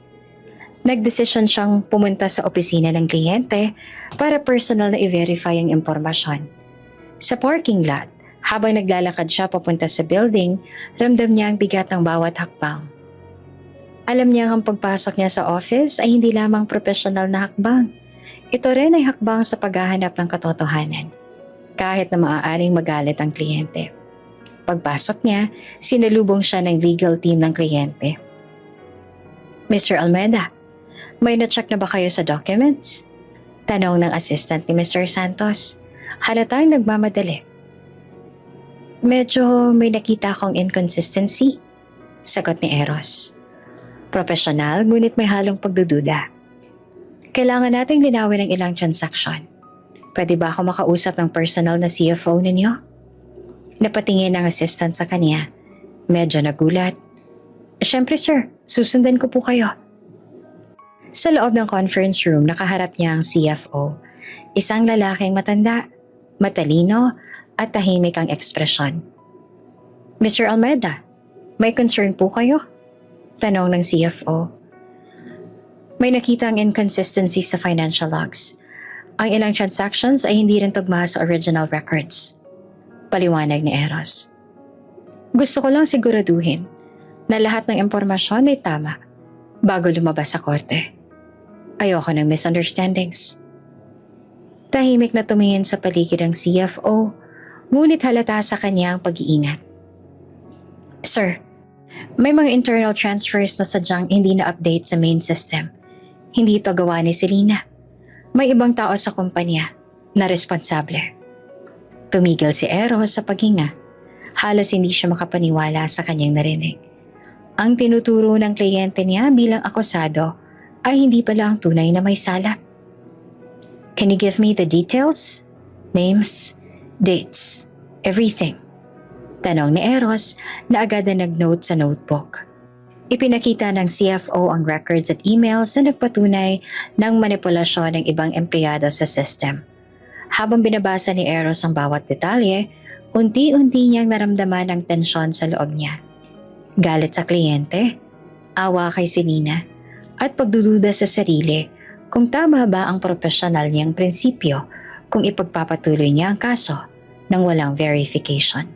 A: Nagdesisyon siyang pumunta sa opisina ng kliyente para personal na i-verify ang impormasyon. Sa parking lot, habang naglalakad siya papunta sa building, ramdam niya ang bigat ng bawat hakbang. Alam niya ang pagpasok niya sa office ay hindi lamang profesional na hakbang. Ito rin ay hakbang sa paghahanap ng katotohanan, kahit na maaaring magalit ang kliyente. Pagpasok niya, sinalubong siya ng legal team ng kliyente. Mr. Almeida, may na-check na ba kayo sa documents? Tanong ng assistant ni Mr. Santos. Halatang nagmamadali. Medyo may nakita akong inconsistency, sagot ni Eros. Profesional, ngunit may halong pagdududa. Kailangan nating linawin ang ilang transaksyon. Pwede ba ako makausap ng personal na CFO ninyo? Napatingin ang assistant sa kanya. Medyo nagulat. Siyempre sir, susundan ko po kayo. Sa loob ng conference room, nakaharap niya ang CFO. Isang lalaking matanda, matalino at tahimik ang ekspresyon. Mr. Almeida, may concern po kayo? Tanong ng CFO. May nakita ang inconsistency sa financial logs. Ang ilang transactions ay hindi rin tugma sa original records. Paliwanag ni Eros. Gusto ko lang siguraduhin na lahat ng impormasyon ay tama bago lumabas sa korte. Ayoko ng misunderstandings. Tahimik na tumingin sa paligid ang CFO, ngunit halata sa kanya ang pag-iingat. Sir, may mga internal transfers na sadyang hindi na-update sa main system. Hindi ito gawa ni Selena. May ibang tao sa kumpanya na responsable. Tumigil si Eros sa paghinga. Halos hindi siya makapaniwala sa kanyang narinig. Ang tinuturo ng kliyente niya bilang akusado ay hindi pala ang tunay na may sala. Can you give me the details? Names, dates, everything. Tanong ni Eros na agad na nag-note sa notebook. Ipinakita ng CFO ang records at emails na nagpatunay ng manipulasyon ng ibang empleyado sa system. Habang binabasa ni Eros ang bawat detalye, unti-unti niyang naramdaman ang tensyon sa loob niya. Galit sa kliyente, awa kay Selena, at pagdududa sa sarili kung tama ba ang profesional niyang prinsipyo kung ipagpapatuloy niya ang kaso nang walang verification.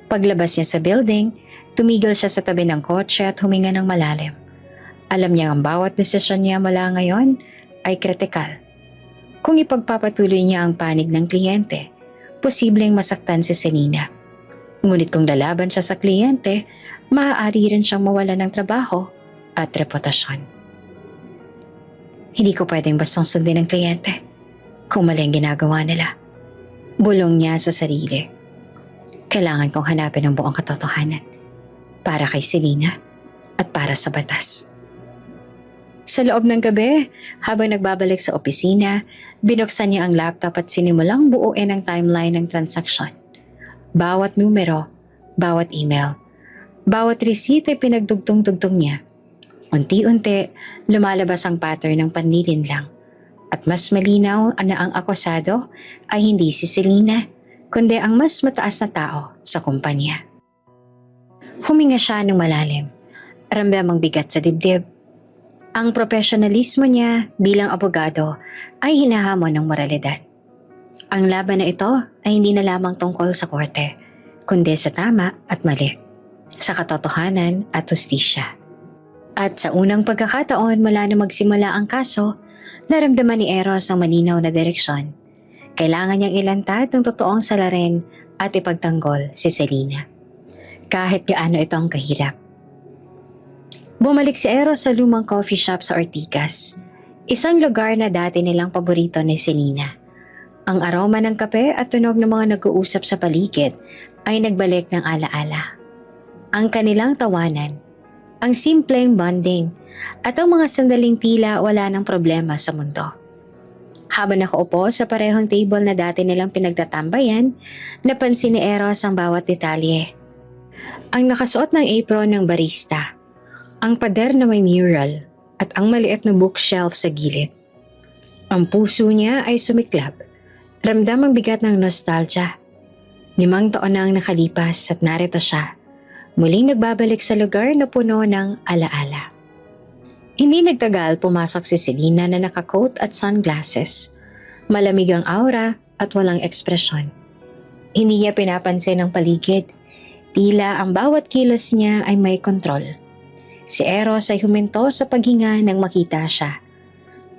A: Paglabas niya sa building, tumigil siya sa tabi ng kotse at huminga ng malalim. Alam niya ang bawat desisyon niya mula ngayon ay kritikal. Kung ipagpapatuloy niya ang panig ng kliyente, posibleng masaktan si Selena. Ngunit kung lalaban siya sa kliyente, maaari rin siyang mawalan ng trabaho at reputasyon. Hindi ko pwedeng bastang sundin ng kliyente kung mali ang ginagawa nila. Bulong niya sa sarili. Kailangan kong hanapin ang buong katotohanan para kay Selena at para sa batas. Sa loob ng gabi, habang nagbabalik sa opisina, binuksan niya ang laptop at sinimulang buuin ang timeline ng transaksyon. Bawat numero, bawat email, bawat receipt ay pinagdugtong-dugtong niya. Unti-unti, lumalabas ang pattern ng panlilinlang at mas malinaw na ang akusado ay hindi si Selena, kundi ang mas mataas na tao sa kumpanya. Huminga siya ng malalim. Ramdam ang bigat sa dibdib. Ang profesionalismo niya bilang abogado ay hinahamon ng moralidad. Ang laban na ito ay hindi na lamang tungkol sa korte, kundi sa tama at mali, sa katotohanan at hustisya. At sa unang pagkakataon mula na magsimula ang kaso, naramdaman ni Eros ang malinaw na direksyon. Kailangan niyang ilantad ng totoong salarin at ipagtanggol si Selena. Kahit gaano ito ang kahirap. Bumalik si Eros sa lumang coffee shop sa Ortigas, isang lugar na dati nilang paborito ni Selena. Ang aroma ng kape at tunog ng mga nag-uusap sa paligid ay nagbalik ng alaala. Ang kanilang tawanan, ang simpleng bonding, at ang mga sandaling tila wala ng problema sa mundo. Habang nakaupo sa parehong table na dati nilang pinagtatambayan, napansin ni Eros ang bawat detalye. Ang nakasuot ng apron ng barista, ang pader na may mural, at ang maliit na bookshelf sa gilid. Ang puso niya ay sumiklab. Ramdam ang bigat ng nostalgia. 5 taon na ang nakalipas at narito siya, muling nagbabalik sa lugar na puno ng alaala. Hindi nagtagal pumasok si Selena na naka-coat at sunglasses. Malamig ang aura at walang ekspresyon. Hindi niya pinapansin ang paligid. Tila ang bawat kilos niya ay may kontrol. Si Eros ay huminto sa paghinga nang makita siya.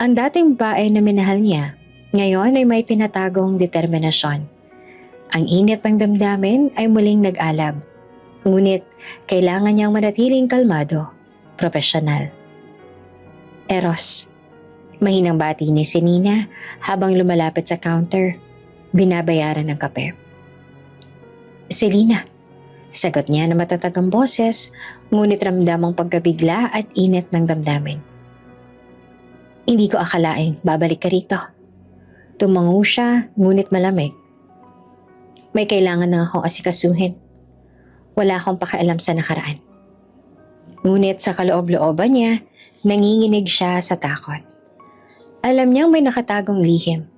A: Ang dating babae na minahal niya, ngayon ay may tinatagong determinasyon. Ang init ng damdamin ay muling nag-alab. Ngunit kailangan niyang manatiling kalmado, profesional. Eros, mahinang bati ni Selena habang lumalapit sa counter, binabayaran ng kape. Selena, sagot niya na matatag ang boses, ngunit ramdamang pagkabigla at init ng damdamin. Hindi ko akalaing babalik ka rito. Tumango siya, ngunit malamig. May kailangan na akong asikasuhin. Wala akong pakialam sa nakaraan. Ngunit sa kaloob-looban niya, nanginginig siya sa takot. Alam niyang may nakatagong lihim.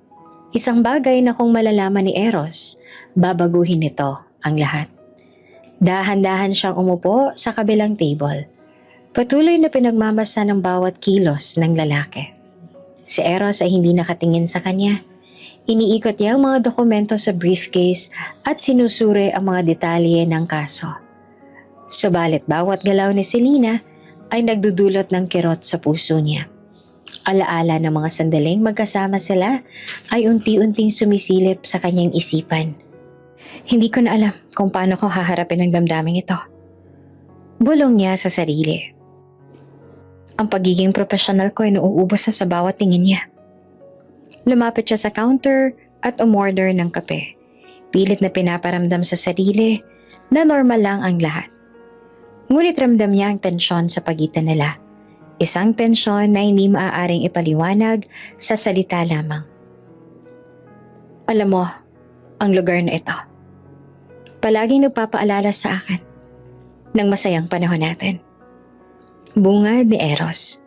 A: Isang bagay na kung malalaman ni Eros, babaguhin nito ang lahat. Dahan-dahan siyang umupo sa kabilang table. Patuloy na pinagmamasa ng bawat kilos ng lalaki. Si Eros ay hindi nakatingin sa kanya. Iniikot niya ang mga dokumento sa briefcase at sinusuri ang mga detalye ng kaso. Subalit bawat galaw ni Selena ay nagdudulot ng kirot sa puso niya. Alaala ng mga sandaling magkasama sila ay unti-unting sumisilip sa kanyang isipan. Hindi ko na alam kung paano ko haharapin ang damdaming ito. Bulong niya sa sarili. Ang pagiging profesional ko ay nauubos na sa bawat tingin niya. Lumapit siya sa counter at umorder ng kape. Pilit na pinaparamdam sa sarili na normal lang ang lahat. Ngunit ramdam niya ang tensyon sa pagitan nila. Isang tensyon na hindi maaaring ipaliwanag sa salita lamang. Alam mo, ang lugar na ito, palaging nagpapaalala sa akin ng masayang panahon natin. Bungad ni Eros.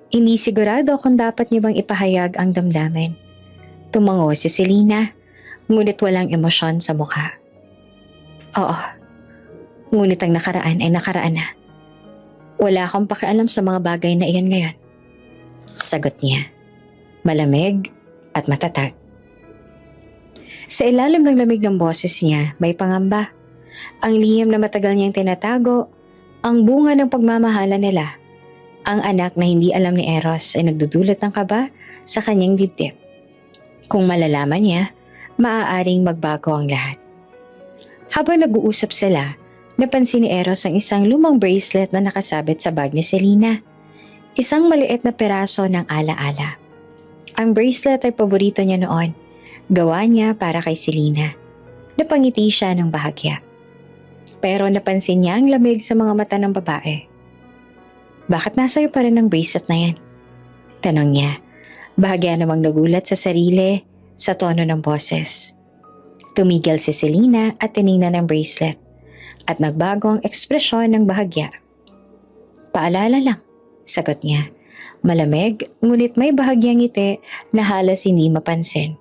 A: Hindi sigurado kung dapat niya bang ipahayag ang damdamin. Tumango si Selena, ngunit walang emosyon sa mukha. Oo, ngunit ang nakaraan ay nakaraan na. Wala akong pakialam sa mga bagay na iyan ngayon. Sagot niya, malamig at matatag. Sa ilalim ng lamig ng boses niya, may pangamba. Ang lihim na matagal niyang tinatago, ang bunga ng pagmamahala nila. Ang anak na hindi alam ni Eros ay nagdudulot ng kaba sa kanyang dibdib. Kung malalaman niya, maaaring magbago ang lahat. Habang nag-uusap sila, napansin ni Eros ang isang lumang bracelet na nakasabit sa bag ni Selena. Isang maliit na peraso ng ala-ala. Ang bracelet ay paborito niya noon. Gawa niya para kay Selena. Napangiti siya ng bahagya. Pero napansin niya ang lamig sa mga mata ng babae. Bakit nasa iyo pa rin ang bracelet na yan? Tanong niya. Bahagya namang nagulat sa sarili sa tono ng boses. Tumigil si Selena at tiningnan ang bracelet at nagbago ang ekspresyon ng bahagya. Paalala lang, sagot niya. Malamig, ngunit may bahagyang ngiti na halos hindi mapansin.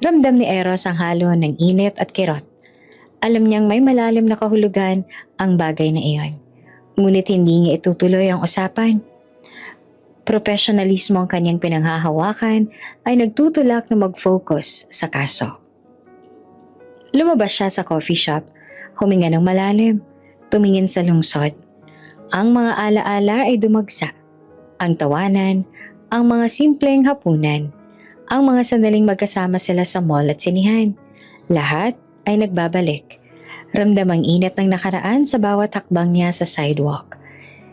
A: Ramdam ni Eros ang halo ng init at kirot. Alam niyang may malalim na kahulugan ang bagay na iyon. Ngunit hindi niya itutuloy ang usapan. Profesionalismo ang kanyang pinanghahawakan ay nagtutulak na mag-focus sa kaso. Lumabas siya sa coffee shop, huminga ng malalim, tumingin sa lungsod. Ang mga alaala ay dumagsa. Ang tawanan, ang mga simpleng hapunan, ang mga sandaling magkasama sila sa mall at sinihan. Lahat ay nagbabalik. Ramdam ang init ng nakaraan sa bawat hakbang niya sa sidewalk.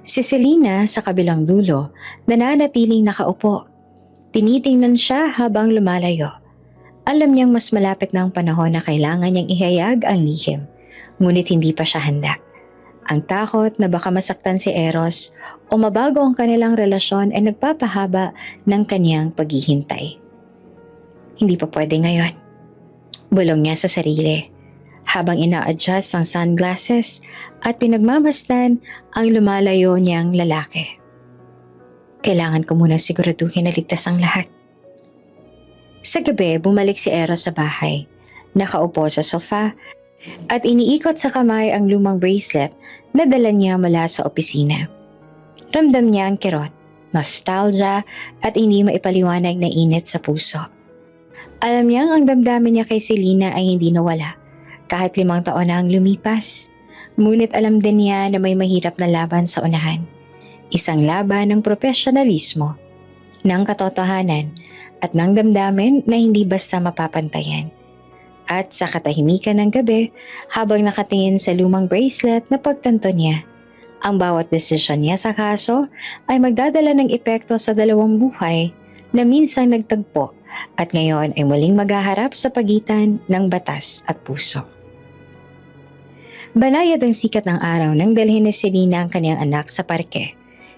A: Si Selena sa kabilang dulo, nananatiling nakaupo. Tinitingnan siya habang lumalayo. Alam niyang mas malapit na ang panahon na kailangan niyang ihayag ang lihim, ngunit hindi pa siya handa. Ang takot na baka masaktan si Eros o mabago ang kanilang relasyon ay nagpapahaba ng kanyang paghihintay. Hindi pa pwede ngayon. Bulong niya sa sarili. Habang ina-adjust ang sunglasses at pinagmamasdan ang lumalayo niyang lalaki. Kailangan ko muna siguraduhin na ligtas ang lahat. Sa gabi, bumalik si Eros sa bahay. Nakaupo sa sofa at iniikot sa kamay ang lumang bracelet na dala niya mula sa opisina. Ramdam niya ang kirot. nostalgia at hindi maipaliwanag na init sa puso. Alam niyang ang damdamin niya kay Selena ay hindi nawala kahit 5 taon na ang lumipas. Ngunit alam din niya na may mahirap na laban sa unahan. Isang laban ng profesionalismo, ng katotohanan at ng damdamin na hindi basta mapapantayan. At sa katahimikan ng gabi, habang nakatingin sa lumang bracelet na pagtanto niya, ang bawat desisyon niya sa kaso ay magdadala ng epekto sa dalawang buhay na minsang nagtagpo at ngayon ay muling maghaharap sa pagitan ng batas at puso. Banayad ang sikat ng araw nang dalhin ni Selena ang kanyang anak sa parke.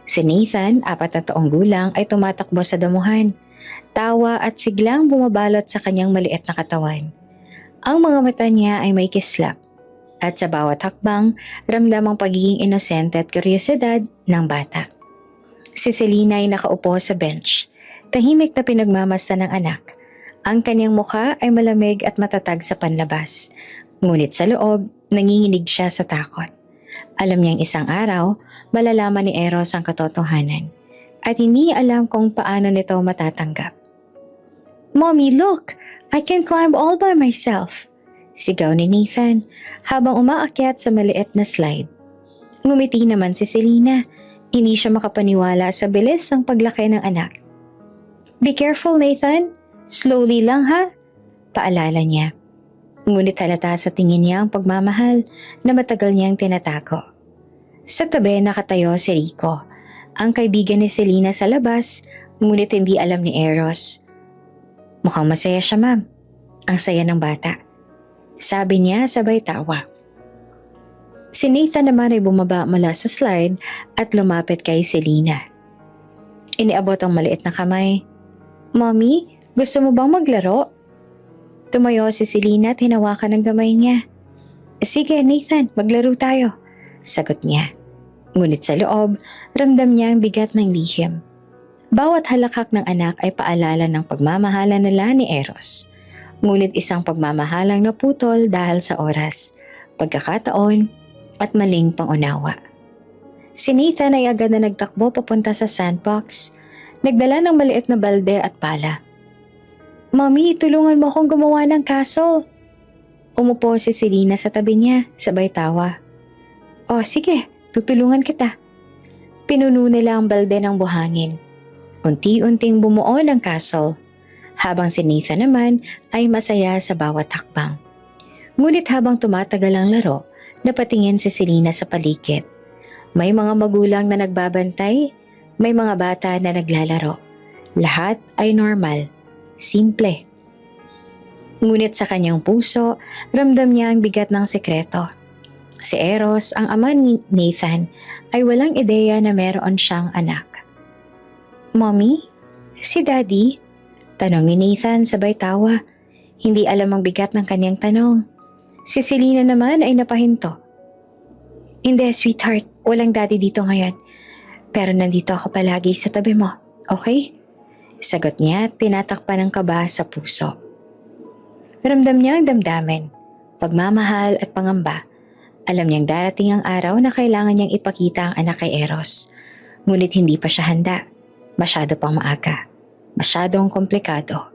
A: Si Nathan, 4 na taong gulang, ay tumatakbo sa damuhan. Tawa at siglang bumabalot sa kanyang maliit na katawan. Ang mga mata niya ay may kislap. At sa bawat hakbang, ramdam ang pagiging inosente at kuryosidad ng bata. Si Selena ay nakaupo sa bench. Tahimik na pinagmamasta ng anak. Ang kanyang mukha ay malamig at matatag sa panlabas. Ngunit sa loob, nanginginig siya sa takot. Alam niyang isang araw, malalaman ni Eros ang katotohanan. At hindi alam kung paano nito matatanggap. "Mommy, look! I can climb all by myself!" Sigaw ni Nathan habang umaakyat sa maliit na slide. Ngumiti naman si Selena. Hindi siya makapaniwala sa bilis ng paglaki ng anak. "Be careful, Nathan. Slowly lang ha?" Paalala niya. Ngunit halata sa tingin niya ang pagmamahal na matagal niyang tinatago. Sa tabi nakatayo si Rico, ang kaibigan ni Selena sa labas, ngunit hindi alam ni Eros. "Mukhang masaya siya, ma'am. Ang saya ng bata." Sabi niya sabay tawa. Si Nathan naman ay bumaba mula sa slide at lumapit kay Selena. Iniabot ang maliit na kamay. "Mommy, gusto mo bang maglaro?" Tumayo si Selena at hinawakan ng kamay niya. "Sige Nathan, maglaro tayo," sagot niya. Ngunit sa loob, ramdam niya ang bigat ng lihim. Bawat halakhak ng anak ay paalala ng pagmamahalan nila ni Eros. Ngunit isang pagmamahalang naputol dahil sa oras, pagkakataon at maling pangunawa. Si Nathan ay agad na nagtakbo papunta sa sandbox. Nagdala ng maliit na balde at pala. "Mommy, tulungan mo akong gumawa ng castle." Umupo si Selena sa tabi niya, sabay tawa. "Oh sige, tutulungan kita." Pinuno nila ang balde ng buhangin. Unti-unting bumuo ng castle, habang si Nathan naman ay masaya sa bawat hakbang. Ngunit habang tumatagal ang laro, napatingin si Selena sa paligid. May mga magulang na nagbabantay, may mga bata na naglalaro. Lahat ay normal, simple. Ngunit sa kanyang puso, ramdam niya ang bigat ng sekreto. Si Eros, ang ama ni Nathan, ay walang ideya na meron siyang anak. "Mommy? Si Daddy?" Tanong ni Nathan sabay tawa. Hindi alam ang bigat ng kanyang tanong. Si Selena naman ay napahinto. "Hindi, sweetheart. Walang daddy dito ngayon. Pero nandito ako palagi sa tabi mo, okay?" Sagot niya at tinatakpan ng kaba sa puso. Ramdam niya ang damdamin, pagmamahal at pangamba. Alam niyang darating ang araw na kailangan niyang ipakita ang anak kay Eros. Ngunit hindi pa siya handa. Masyado pang maaga. Masyadong komplikado.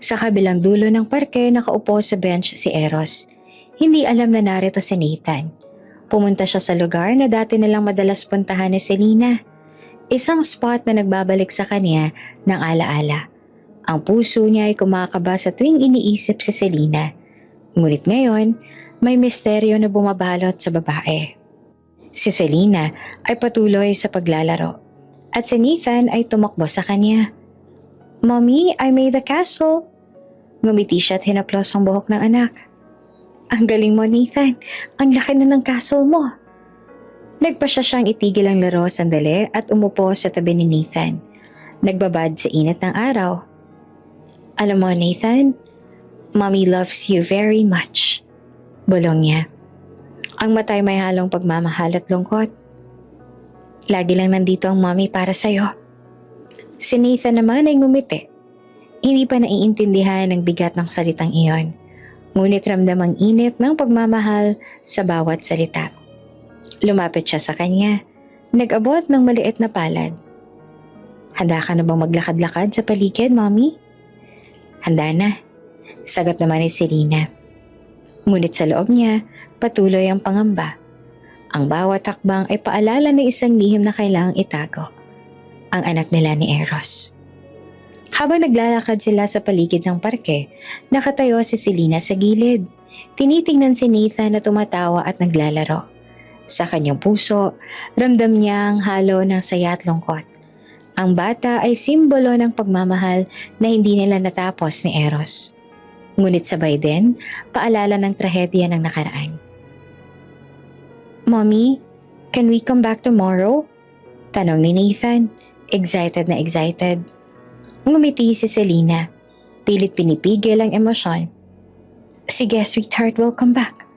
A: Sa kabilang dulo ng parke, nakaupo sa bench si Eros. Hindi alam na narito si Nathan. Pumunta siya sa lugar na dati nilang madalas puntahan ni Selena. Isang spot na nagbabalik sa kanya ng alaala. Ang puso niya ay kumakaba sa tuwing iniisip si Selena. Ngunit ngayon, may misteryo na bumabalot sa babae. Si Selena ay patuloy sa paglalaro. At si Nathan ay tumakbo sa kanya. "Mommy, I made the castle." Ngumiti siya at hinaplos ang buhok ng anak. "Ang galing mo, Nathan. Ang laki na ng castle mo." Nagpasya siyang itigil ang laro sandali at umupo sa tabi ni Nathan. Nagbabad sa init ng araw. "Alam mo, Nathan, Mommy loves you very much." Bulong niya. Ang matay may halong pagmamahal at lungkot. "Lagi lang nandito ang Mommy para sa'yo." Si Nathan naman ay ngumiti. Hindi pa naiintindihan ang bigat ng salitang iyon. Ngunit ramdam ang init ng pagmamahal sa bawat salita. Lumapit siya sa kanya. Nag-abot ng maliit na palad. Handa ka na bang maglakad-lakad sa paligid, Mommy? Handa na, sagot naman ni Selena. Ngunit sa loob niya, patuloy ang pangamba. Ang bawat hakbang ay paalala ng isang lihim na kailangang itago. Ang anak nila ni Eros. Habang naglalakad sila sa paligid ng parke, nakatayo si Selena sa gilid. Tinitingnan si Nathan na tumatawa at naglalaro. Sa kanyang puso, ramdam niya ang halo ng saya at lungkot. Ang bata ay simbolo ng pagmamahal na hindi nila natapos ni Eros. Ngunit sabay din, paalala ng trahedya ng nakaraan. Mommy, can we come back tomorrow? Tanong ni Nathan, excited na excited. Ngumiti si Selena, pilit pinipigil ang emosyon. Sige sweetheart, we'll come back.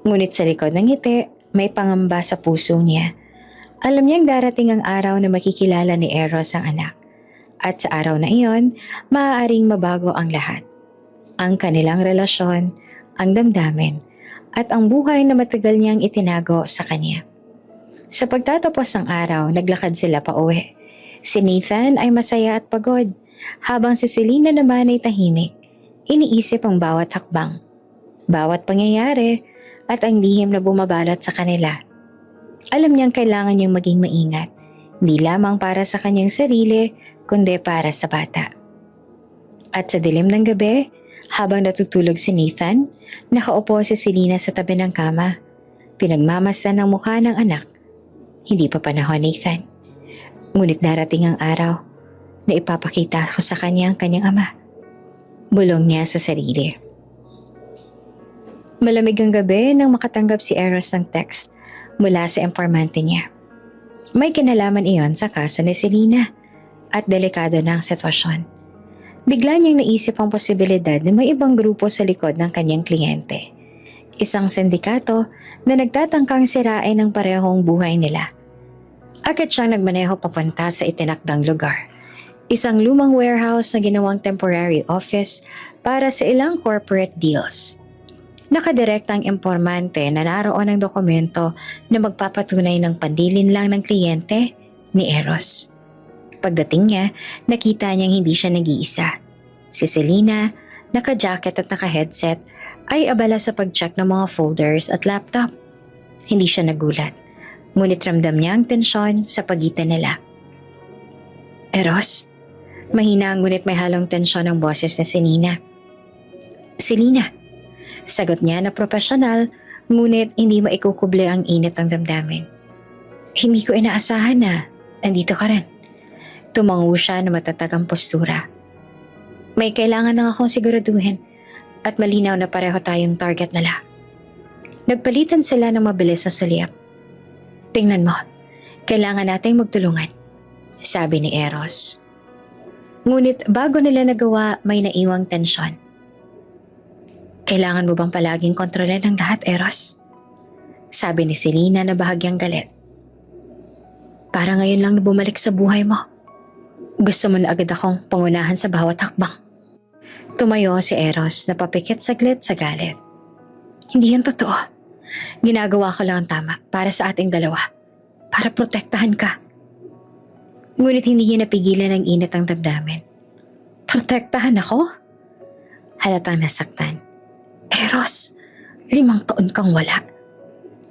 A: Ngunit sa likod ng ngiti, may pangamba sa puso niya. Alam niyang darating ang araw na makikilala ni Eros ang anak. At sa araw na iyon, maaaring mabago ang lahat. Ang kanilang relasyon, ang damdamin, at ang buhay na matagal niyang itinago sa kanya. Sa pagtatapos ng araw, naglakad sila pa uwi. Si Nathan ay masaya at pagod, habang si Selena naman ay tahimik. Iniisip ang bawat hakbang, bawat pangyayari, at ang lihim na bumabalot sa kanila. Alam niyang kailangan niyang maging maingat, hindi lamang para sa kanyang sarili, kundi para sa bata. At sa dilim ng gabi, habang natutulog si Nathan, nakaupo si Selena sa tabi ng kama. Pinagmamasdan ang mukha ng anak. Hindi pa panahon, Nathan. Ngunit darating ang araw na ipapakita ko sa kanya ang kanyang ama. Bulong niya sa sarili. Malamig ang gabi nang makatanggap si Eros ng text mula sa impormante niya. May kinalaman iyon sa kaso ni Selena at delikado na ang sitwasyon. Bigla niyang naisip ang posibilidad na may ibang grupo sa likod ng kanyang kliyente. Isang sindikato na nagtatangkang sirain ang parehong buhay nila. Agad siyang nagmaneho papunta sa itinakdang lugar. Isang lumang warehouse na ginawang temporary office para sa ilang corporate deals. Nakadirekta ang impormante na naroon ang dokumento na magpapatunay ng pandilin lang ng kliyente ni Eros. Pagdating niya, nakita niyang hindi siya nag-iisa. Si Selena, naka-jacket at naka-headset, ay abala sa pag-check ng mga folders at laptop. Hindi siya nagulat. Ngunit ramdam niya ang tensyon sa pagitan nila. Eros? Mahina ngunit may halong tensyon ang boses ni Selena. Selena, sagot niya na profesional, ngunit hindi maikukuble ang init ng damdamin. Hindi ko inaasahan na nandito ka rin. Tumango siya na matatag ang postura. May kailangan lang akong siguraduhin at malinaw na pareho tayong target nila. Nagpalitan sila ng mabilis na sulyap. Tingnan mo, kailangan nating magtulungan, sabi ni Eros. Ngunit bago nila nagawa, may naiwang tensyon. Kailangan mo bang palaging kontrolin ang lahat, Eros? Sabi ni Selena na bahagyang galit. Para ngayon lang na bumalik sa buhay mo. Gusto mo na agad akong pangunahan sa bawat hakbang. Tumayo si Eros na papikit saglit sa galit. Hindi yan totoo. Ginagawa ko lang ang tama para sa ating dalawa. Para protektahan ka. Ngunit hindi niya napigilan ang init ng damdamin. Protektahan ako? Halatang nasaktan. Eros, 5 taon kang wala.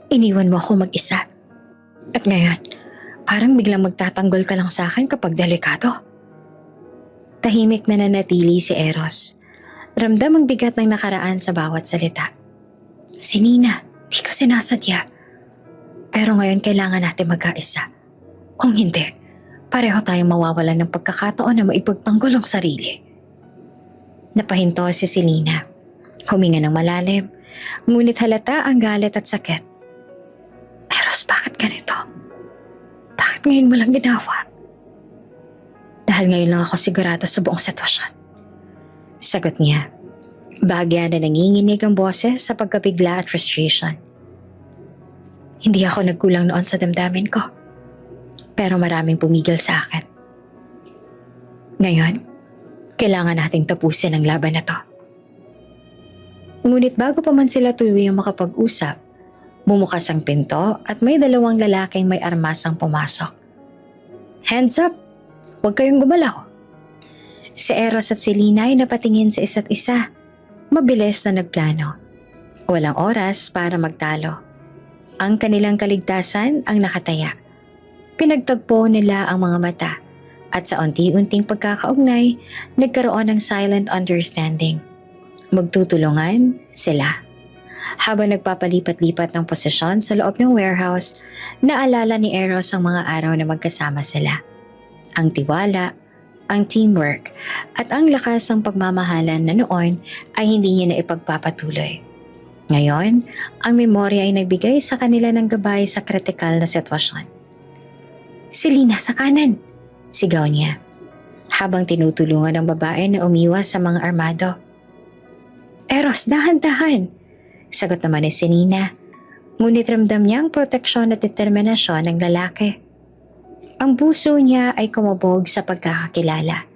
A: Iniwan mo ako mag-isa. At ngayon, parang biglang magtatanggol ka lang sa akin kapag delikado. Tahimik na nanatili si Eros. Ramdam ang bigat ng nakaraan sa bawat salita. Si Nina, di ko sinasadya. Pero ngayon kailangan natin magkaisa. Kung hindi, pareho tayong mawawalan ng pagkakataon na maipagtanggol ang sarili. Napahinto si Selena. Huminga ng malalim, ngunit halata ang galit at sakit. Eros, bakit ganito? Bakit ngayon mo lang ginawa? Dahil ngayon lang ako sigurado sa buong sitwasyon. Sagot niya. Bahagya na nanginginig ang boses sa pagkabigla at frustration. Hindi ako nagkulang noon sa damdamin ko. Pero maraming pumigil sa akin. Ngayon, kailangan nating tapusin ang laban na to. Ngunit bago pa man sila tuluyang makapag-usap, bumukas ang pinto at may 2 lalaking may armas ang pumasok. Hands up! Huwag kayong gumalaw. Si Eros at si Lina ay napatingin sa isa't isa. Mabilis na nagplano. Walang oras para magtalo. Ang kanilang kaligtasan ang nakataya. Pinagtagpo nila ang mga mata at sa unti-unting pagkakaugnay, nagkaroon ng silent understanding. Magtutulungan sila. Habang nagpapalipat-lipat ng posisyon sa loob ng warehouse, naalala ni Eros ang mga araw na magkasama sila. Ang tiwala, ang teamwork, at ang lakas ng pagmamahalan na noon ay hindi niya na ipagpapatuloy. Ngayon, ang memorya ay nagbigay sa kanila ng gabay sa kritikal na sitwasyon. "Si Lina sa kanan!" sigaw niya, habang tinutulungan ng babae na umiwas sa mga armado. "Eros, dahan-dahan!" sagot naman ni si Lina, ngunit ramdam niya ang proteksyon at determinasyon ng lalaki. Ang puso niya ay kumabog sa pagkakakilala.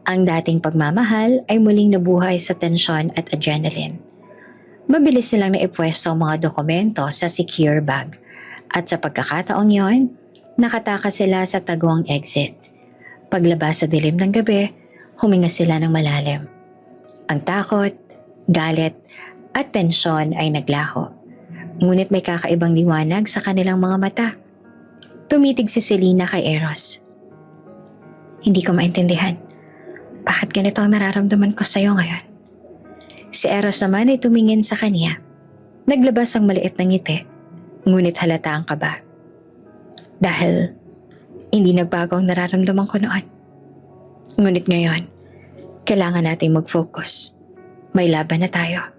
A: Ang dating pagmamahal ay muling nabuhay sa tensyon at adrenaline. Mabilis nilang naipwesto ang mga dokumento sa secure bag at sa pagkakataong yon, nakatakas sila sa tagong exit. Paglabas sa dilim ng gabi, huminga sila ng malalim. Ang takot, galit at tensyon ay naglaho. Ngunit may kakaibang liwanag sa kanilang mga mata. Tumitig si Selena kay Eros. "Hindi ko maintindihan. Bakit ganito ang nararamdaman ko sa iyo ngayon?" Si Eros naman ay tumingin sa kanya. Naglabas ang maliit na ngiti, ngunit halata ang kaba. "Dahil hindi nagbago ang nararamdaman ko noon. Ngunit ngayon, kailangan nating mag-focus. May laban na tayo."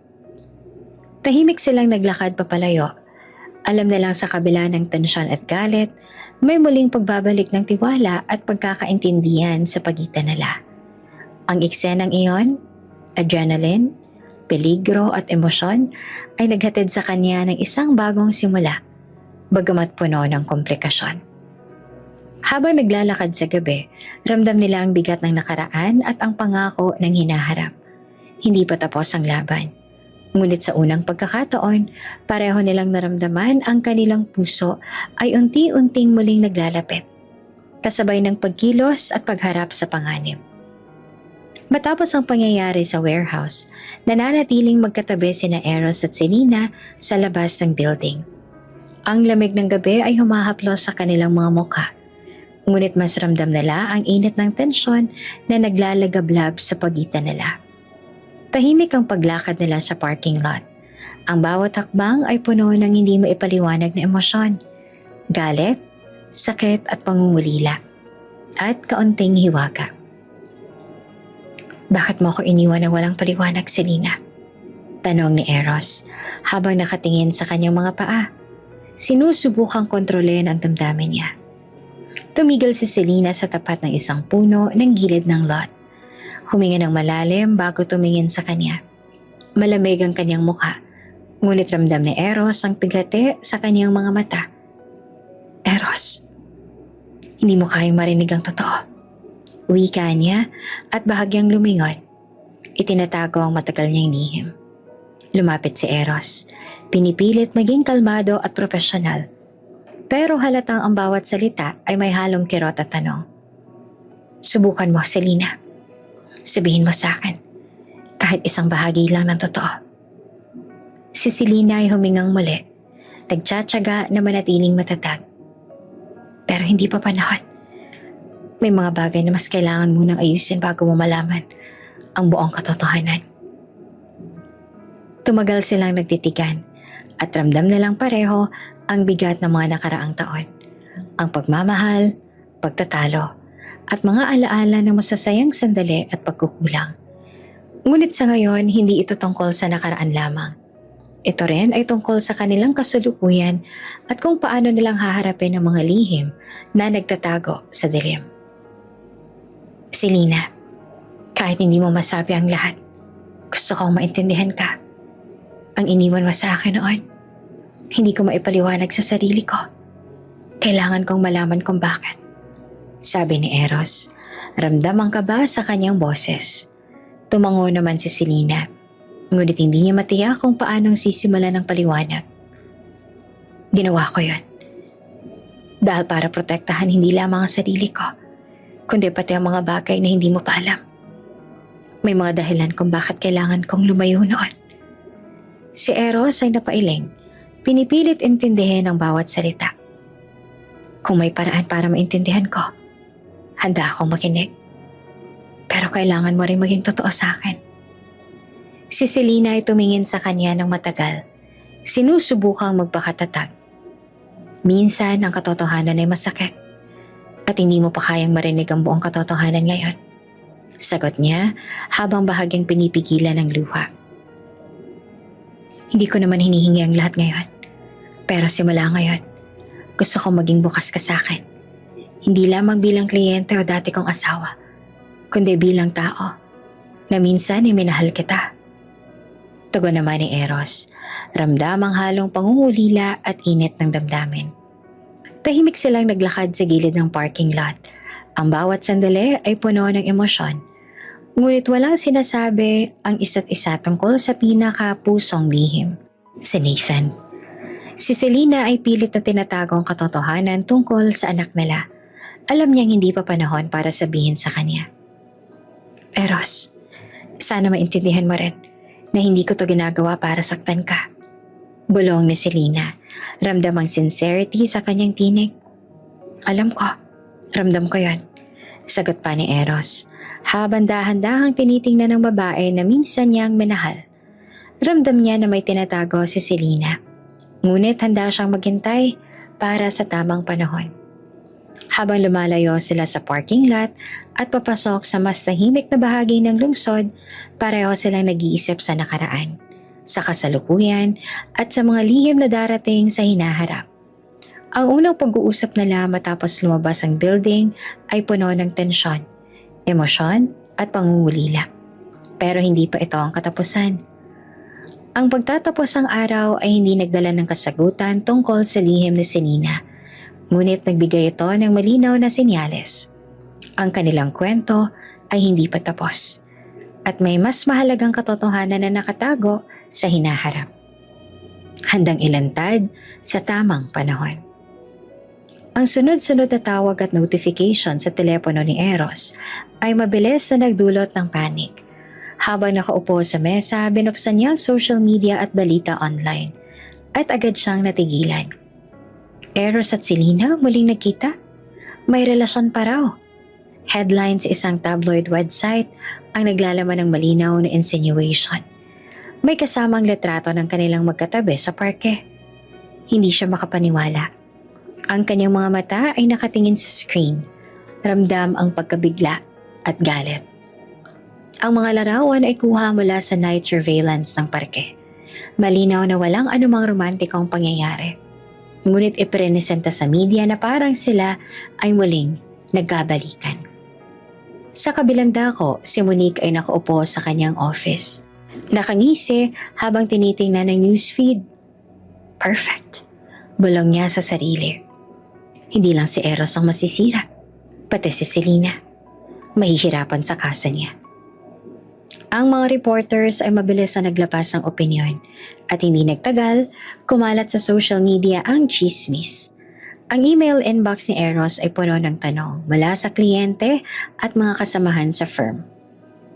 A: Tahimik silang naglakad papalayo. Alam nilang sa kabila ng tensyon at galit, may muling pagbabalik ng tiwala at pagkakaintindihan sa pagitan nila. Ang eksenang iyon, adrenaline, peligro at emosyon ay naghatid sa kanya ng isang bagong simula, bagamat puno ng komplikasyon. Habang naglalakad sa gabi, ramdam nila ang bigat ng nakaraan at ang pangako ng hinaharap. Hindi pa tapos ang laban. Ngunit sa unang pagkakataon, pareho nilang naramdaman ang kanilang puso ay unti-unting muling naglalapit, kasabay ng pagkilos at pagharap sa panganib. Matapos ang pangyayari sa warehouse, nananatiling magkatabi sina Eros at Selena sa labas ng building. Ang lamig ng gabi ay humahaplos sa kanilang mga mukha, ngunit mas ramdam nila ang init ng tensyon na naglalagablab sa pagitan nila. Tahimik ang paglakad nila sa parking lot. Ang bawat hakbang ay puno ng hindi maipaliwanag na emosyon, galit, sakit at pangungulila, at kaunting hiwaga. "Bakit mo ako iniwan ng walang paliwanag, Selena?" tanong ni Eros habang nakatingin sa kanyang mga paa. Sinusubukang kontrolin ang damdamin niya. Tumigil si Selena sa tapat ng isang puno ng gilid ng lot. Huminga ng malalim bago tumingin sa kanya. Malamig ang kanyang mukha, ngunit ramdam ni Eros ang pigate sa kanyang mga mata. "Eros, hindi mo kayang marinig ang totoo." Wika niya at bahagyang lumingon. Itinatago ang matagal niyang lihim. Lumapit si Eros. Pinipilit maging kalmado at profesional. Pero halatang ang bawat salita ay may halong kirot at tanong. "Subukan mo, Selena. Sabihin mo sa akin, kahit isang bahagi lang ng totoo." Si Selena ay humingang muli, nagtsatsaga na manatiling matatag. "Pero hindi pa panahon. May mga bagay na mas kailangan munang ayusin bago mo malaman ang buong katotohanan." Tumagal silang nagtitigan at ramdam nilang pareho ang bigat ng mga nakaraang taon. Ang pagmamahal, pagtatalo, at mga alaala ng masasayang sandali at pagkukulang. Ngunit sa ngayon, hindi ito tungkol sa nakaraan lamang. Ito rin ay tungkol sa kanilang kasalukuyan at kung paano nilang haharapin ang mga lihim na nagtatago sa dilim. "Selena, kahit hindi mo masabi ang lahat, gusto kong maintindihan ka. Ang iniwan mo sa akin noon, hindi ko maipaliwanag sa sarili ko. Kailangan kong malaman kung bakit," sabi ni Eros. Ramdam ang kaba sa kanyang boses. Tumango naman si Selena, ngunit hindi niya matiyak kung paanong sisimula ng paliwanag. "Ginawa ko yon dahil para protektahan hindi lamang ang sarili ko, kundi pati ang mga bagay na hindi mo pa alam. May mga dahilan kung bakit kailangan kong lumayo noon. Si Eros ay napailing, pinipilit intindihin ang bawat salita. Kung may paraan para maintindihan ko, handa akong makinig. Pero kailangan mo rin maging totoo sa akin. Si Selena ay tumingin sa kanya ng matagal, sinusubukang magpakatatag. Minsan ang katotohanan ay masakit at hindi mo pa kayang marinig ang buong katotohanan ngayon. Sagot niya habang bahagyang pinipigilan ng luha. Hindi ko naman hinihingi ang lahat ngayon. Pero simula ngayon, gusto kong maging bukas ka sa akin. Hindi lamang bilang kliyente o dati kong asawa, kundi bilang tao na minsan ay minahal kita. Tugon naman ni Eros, ramdam ang halong pangungulila at init ng damdamin. Tahimik silang naglakad sa gilid ng parking lot. Ang bawat sandali ay puno ng emosyon. Ngunit walang sinasabi ang isa't isa tungkol sa pinaka-pusong lihim. Si Nathan. Si Selena ay pilit na tinatago ang katotohanan tungkol sa anak nila. Alam niyang hindi pa panahon para sabihin sa kanya. Eros, sana maintindihan mo rin na hindi ko to ginagawa para saktan ka. Bulong ni Selena. Ramdam ang sincerity sa kanyang tinig. Alam ko, ramdam ko yon. Sagot pa ni Eros, habang dahan-dahang tinitingnan ng babae na minsan niyang minahal. Ramdam niya na may tinatago si Selena. Ngunit handa siyang maghintay para sa tamang panahon. Habang lumalayo sila sa parking lot at papasok sa mas tahimik na bahagi ng lungsod, pareho silang nag-iisip sa nakaraan, sa kasalukuyan at sa mga lihim na darating sa hinaharap. Ang unang pag-uusap nila matapos lumabas ang building ay puno ng tensyon, emosyon at pangungulila. Pero hindi pa ito ang katapusan. Ang pagtatapos ng araw ay hindi nagdala ng kasagutan tungkol sa lihim ni Selena, ngunit nagbigay ito ng malinaw na senyales. Ang kanilang kwento ay hindi pa tapos, at may mas mahalagang katotohanan na nakatago sa hinaharap. Handang ilantad sa tamang panahon. Ang sunod-sunod na tawag at notification sa telepono ni Eros ay mabilis na nagdulot ng panic. Habang nakaupo sa mesa, binuksan niya ang social media at balita online at agad siyang natigilan. Eros at Selena muling nagkita? May relasyon pa raw. Headline sa isang tabloid website ang naglalaman ng malinaw na insinuation. May kasamang litrato ng kanilang magkatabi sa parke. Hindi siya makapaniwala. Ang kanyang mga mata ay nakatingin sa screen. Ramdam ang pagkabigla at galit. Ang mga larawan ay kuha mula sa night surveillance ng parke. Malinaw na walang anumang romantikong pangyayari. Ngunit ipresenta sa media na parang sila ay muling nagkabalikan. Sa kabilang dako, si Monique ay nakaupo sa kanyang office. Nakangisi habang tinitingnan ng newsfeed. Perfect. Bulong niya sa sarili. Hindi lang si Eros ang masisira, pati si Selena. Mahihirapan sa kaso niya. Ang mga reporters ay mabilis na naglabas ng opinyon at hindi nagtagal, kumalat sa social media ang chismis. Ang email inbox ni Eros ay puno ng tanong mula sa kliyente at mga kasamahan sa firm.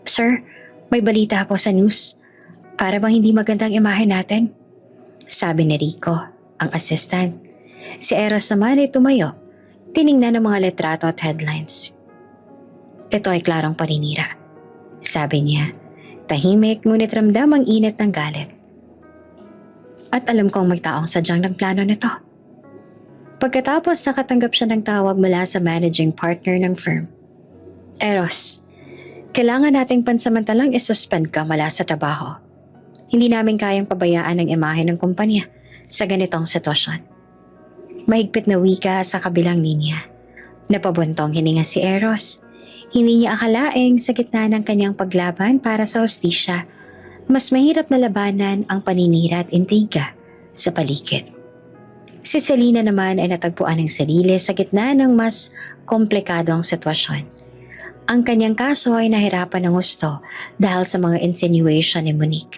A: Sir, may balita po sa news. Para bang hindi magandang imahe natin? Sabi ni Rico, ang assistant. Si Eros naman ay tumayo, tiningnan ang mga litrato at headlines. Ito ay klarong paninira. Sabi niya, tahimik ngunit ramdam ang init ng galit. At alam kong may taong sadyang nagplano nito. Pagkatapos nakatanggap siya ng tawag mula sa managing partner ng firm. Eros, kailangan nating pansamantalang isuspend ka mula sa trabaho. Hindi namin kayang pabayaan ang imahe ng kumpanya sa ganitong sitwasyon. Mahigpit na wika sa kabilang linya. Napabuntong hininga si Eros. Hindi niya akalaing sa gitna ng kanyang paglaban para sa hustisya, mas mahirap na labanan ang paninira at intriga sa paligid. Si Selena naman ay natagpuan ng sarili sa gitna ng mas komplikadong sitwasyon. Ang kanyang kaso ay nahirapan ng gusto dahil sa mga insinuation ni Monique.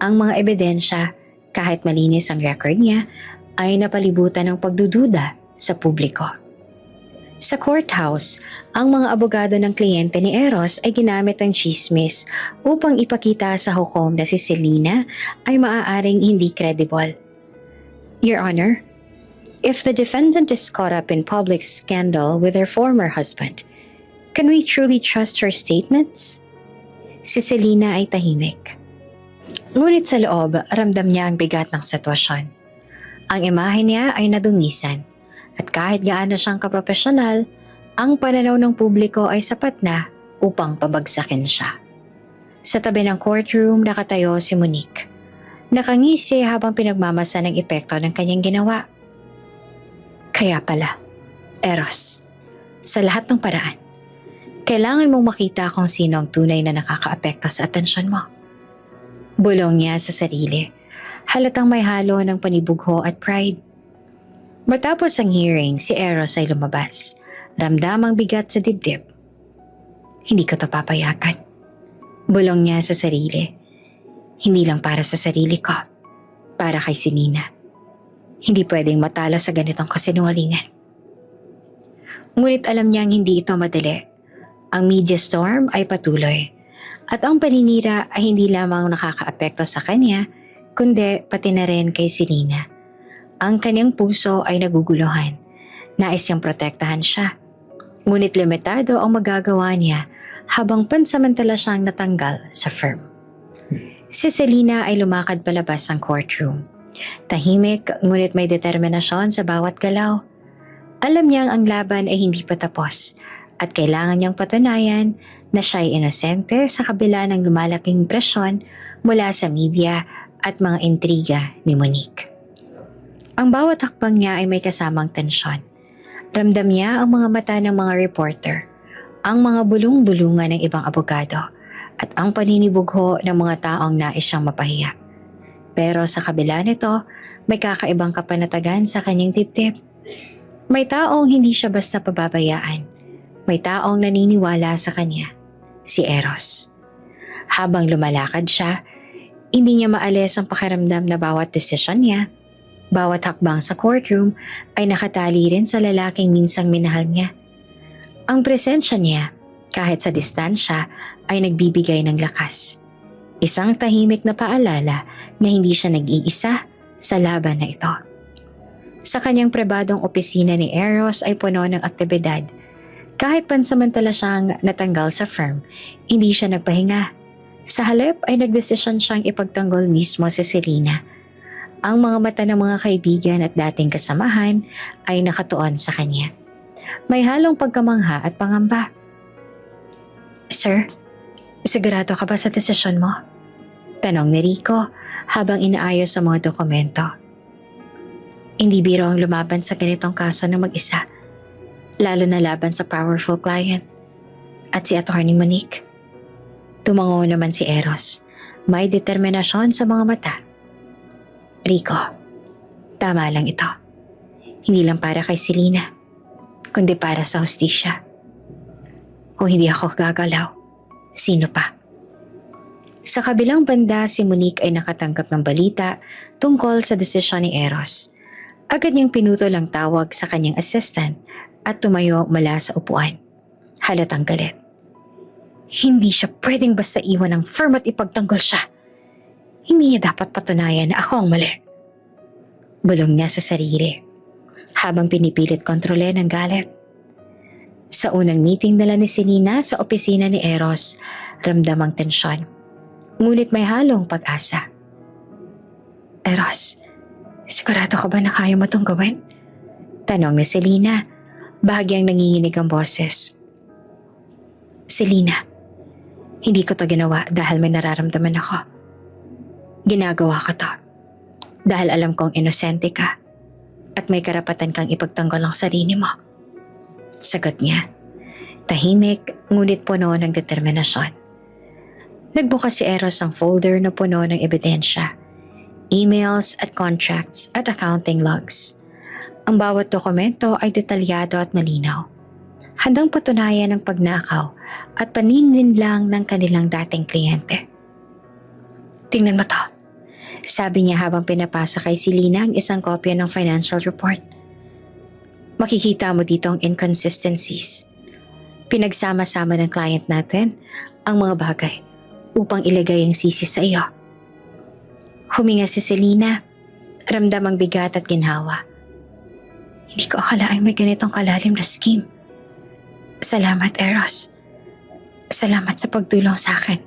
A: Ang mga ebidensya, kahit malinis ang record niya, ay napalibutan ng pagdududa sa publiko. Sa courthouse, ang mga abogado ng kliyente ni Eros ay ginamit ang chismis upang ipakita sa hukom na si Selena ay maaaring hindi credible. Your Honor, if the defendant is caught up in public scandal with her former husband, can we truly trust her statements? Si Selena ay tahimik. Ngunit sa loob, ramdam niya ang bigat ng sitwasyon. Ang imahe niya ay nadumisan. At kahit gaano siyang kapropesyonal, ang pananaw ng publiko ay sapat na upang pabagsakin siya. Sa tabi ng courtroom, nakatayo si Monique. Nakangisi habang pinagmamasa ng epekto ng kanyang ginawa. Kaya pala, Eros, sa lahat ng paraan, kailangan mong makita kung sino ang tunay na nakakaapekto sa atensyon mo. Bulong niya sa sarili, halatang may halo ng panibugho at pride. Matapos ang hearing, si Eros ay lumabas. Ramdamang bigat sa dibdib. Hindi ko to papayagan. Bulong niya sa sarili. Hindi lang para sa sarili ko. Para kay Selena. Hindi pwedeng matalo sa ganitong kasinungalingan. Ngunit alam niyang hindi ito madali. Ang media storm ay patuloy. At ang paninira ay hindi lamang nakakaapekto sa kanya, kundi pati na rin kay Selena. Ang kanyang puso ay naguguluhan. Nais niyang protektahan siya. Ngunit limitado ang magagawa niya habang pansamantala siyang natanggal sa firm. Si Selena ay lumakad palabas ng courtroom. Tahimik ngunit may determinasyon sa bawat galaw. Alam niyang ang laban ay hindi pa tapos at kailangan niyang patunayan na siya ay inosente sa kabila ng lumalaking presyon mula sa media at mga intriga ni Monique. Ang bawat hakbang niya ay may kasamang tensyon. Ramdam niya ang mga mata ng mga reporter, ang mga bulong-bulungan ng ibang abogado, at ang paninibugho ng mga taong nais siyang mapahiya. Pero sa kabila nito, may kakaibang kapanatagan sa kanyang dibdib. May taong hindi siya basta pababayaan. May taong naniniwala sa kanya, si Eros. Habang lumalakad siya, hindi niya maalis ang pakiramdam na bawat desisyon niya, bawat hakbang sa courtroom ay nakatali rin sa lalaking minsang minahal niya. Ang presensya niya, kahit sa distansya, ay nagbibigay ng lakas. Isang tahimik na paalala na hindi siya nag-iisa sa laban na ito. Sa kanyang pribadong opisina ni Eros ay puno ng aktibidad. Kahit pansamantala siyang natanggal sa firm, hindi siya nagpahinga. Sa halip ay nagdesisyon siyang ipagtanggol mismo si Selena. Ang mga mata ng mga kaibigan at dating kasamahan ay nakatuon sa kanya. May halong pagkamangha at pangamba. Sir, sigurado ka ba sa desisyon mo? Tanong ni Rico habang inaayos ang mga dokumento. Hindi biro ang lumaban sa ganitong kaso ng mag-isa, lalo na laban sa powerful client at si Attorney Monique. Tumango naman si Eros, may determinasyon sa mga mata. Rico, tama lang ito. Hindi lang para kay Selena, kundi para sa hustisya. Kung hindi ako gagalaw, sino pa? Sa kabilang banda, si Monique ay nakatanggap ng balita tungkol sa desisyon ni Eros. Agad niyang pinutol ang tawag sa kanyang assistant at tumayo mula sa upuan. Halatang galit. Hindi siya pwedeng basta iwan ng firm at ipagtanggol siya. Hindi niya dapat patunayan na ako ang mali. Bulong niya sa sarili, habang pinipilit kontrolin ang galit. Sa unang meeting nila ni Selena sa opisina ni Eros, ramdam ang tensyon. Ngunit may halong pag-asa. Eros, sigurado ka ba na kaya mo itong gawin? Tanong ni Selena, bahagyang nanginginig ang boses. Selena, hindi ko to ginawa dahil may nararamdaman ako. Ginagawa ko to dahil alam kong inosente ka at may karapatan kang ipagtanggol ang sarili mo. Sagot niya, tahimik ngunit puno ng determinasyon. Nagbukas si Eros ang folder na puno ng ebidensya, emails at contracts at accounting logs. Ang bawat dokumento ay detalyado at malinaw. Handang patunayan ang pagnakaw at paninlinlang ng kanilang dating kliyente. Tingnan mo to, sabi niya habang pinapasa kay Selena ang isang kopya ng financial report. Makikita mo dito ang inconsistencies. Pinagsama-sama ng client natin ang mga bagay upang ilagay ang sisi sa iyo. Huminga si Selena, ramdam ang bigat at ginhawa. Hindi ko akalaing may ganitong kalalim na scheme. Salamat, Eros. Salamat sa pagtulong sa akin.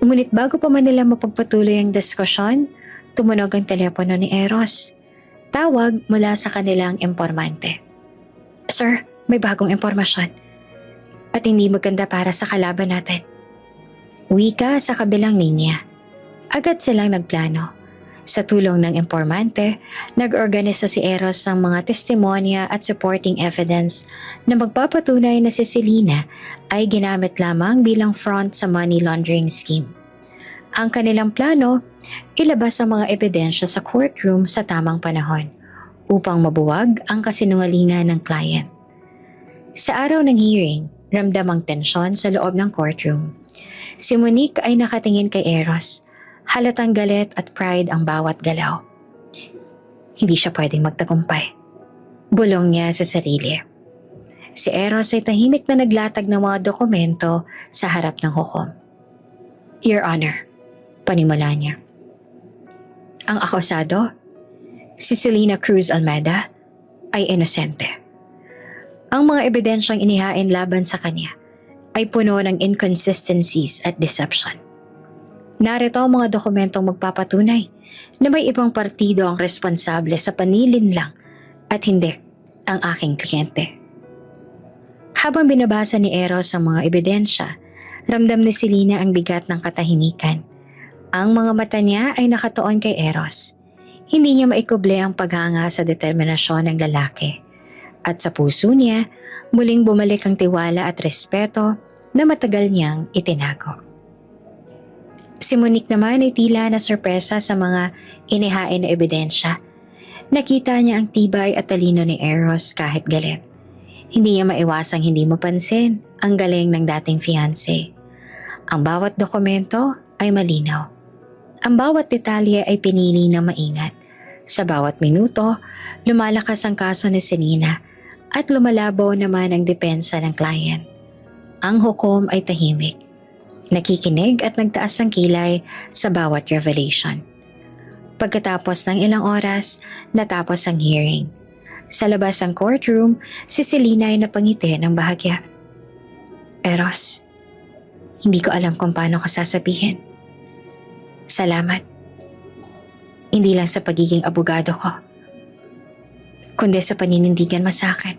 A: Ngunit bago pa man nila mapagpatuloy ang diskusyon, tumunog ang telepono ni Eros. Tawag mula sa kanilang impormante. Sir, may bagong impormasyon. At hindi maganda para sa kalaban natin. Wika sa kabilang linya. Agad silang nagplano. Sa tulong ng impormante, nag-organisa si Eros ng mga testimonya at supporting evidence na magpapatunay na si Selena ay ginamit lamang bilang front sa money laundering scheme. Ang kanilang plano, ilabas ang mga ebidensya sa courtroom sa tamang panahon upang mabuwag ang kasinungalingan ng client. Sa araw ng hearing, ramdam ang tensyon sa loob ng courtroom. Si Monique ay nakatingin kay Eros. Halatang galit at pride ang bawat galaw. Hindi siya pwedeng magtagumpay. Bulong niya sa sarili. Si Eros ay tahimik na naglatag ng mga dokumento sa harap ng hukom. Your Honor, panimula niya. Ang akusado, si Selena Cruz Almeida, ay inosente. Ang mga ebidensyang inihain laban sa kanya ay puno ng inconsistencies at deception. Narito ang mga dokumentong magpapatunay na may ibang partido ang responsable sa panilin lang at hindi ang aking kliyente. Habang binabasa ni Eros ang mga ebidensya, ramdam ni Selena ang bigat ng katahimikan. Ang mga mata niya ay nakatuon kay Eros. Hindi niya maikuble ang paghanga sa determinasyon ng lalaki. At sa puso niya, muling bumalik ang tiwala at respeto na matagal niyang itinago. Si Monique naman ay tila na sorpresa sa mga inihain na ebidensya. Nakita niya ang tibay at talino ni Eros kahit galit. Hindi niya maiwasang hindi mapansin ang galing ng dating fiancé. Ang bawat dokumento ay malinaw. Ang bawat detalye ay pinili ng maingat. Sa bawat minuto, lumalakas ang kaso ni Selena at lumalabaw naman ang depensa ng client. Ang hukom ay tahimik. Nakikinig at nagtaas ng kilay sa bawat revelation. Pagkatapos ng ilang oras, natapos ang hearing. Sa labas ng courtroom, si Selena ay napangiti ng bahagya. Eros, hindi ko alam kung paano ko sasabihin. Salamat. Hindi lang sa pagiging abogado ko, kundi sa paninindigan mo sa akin.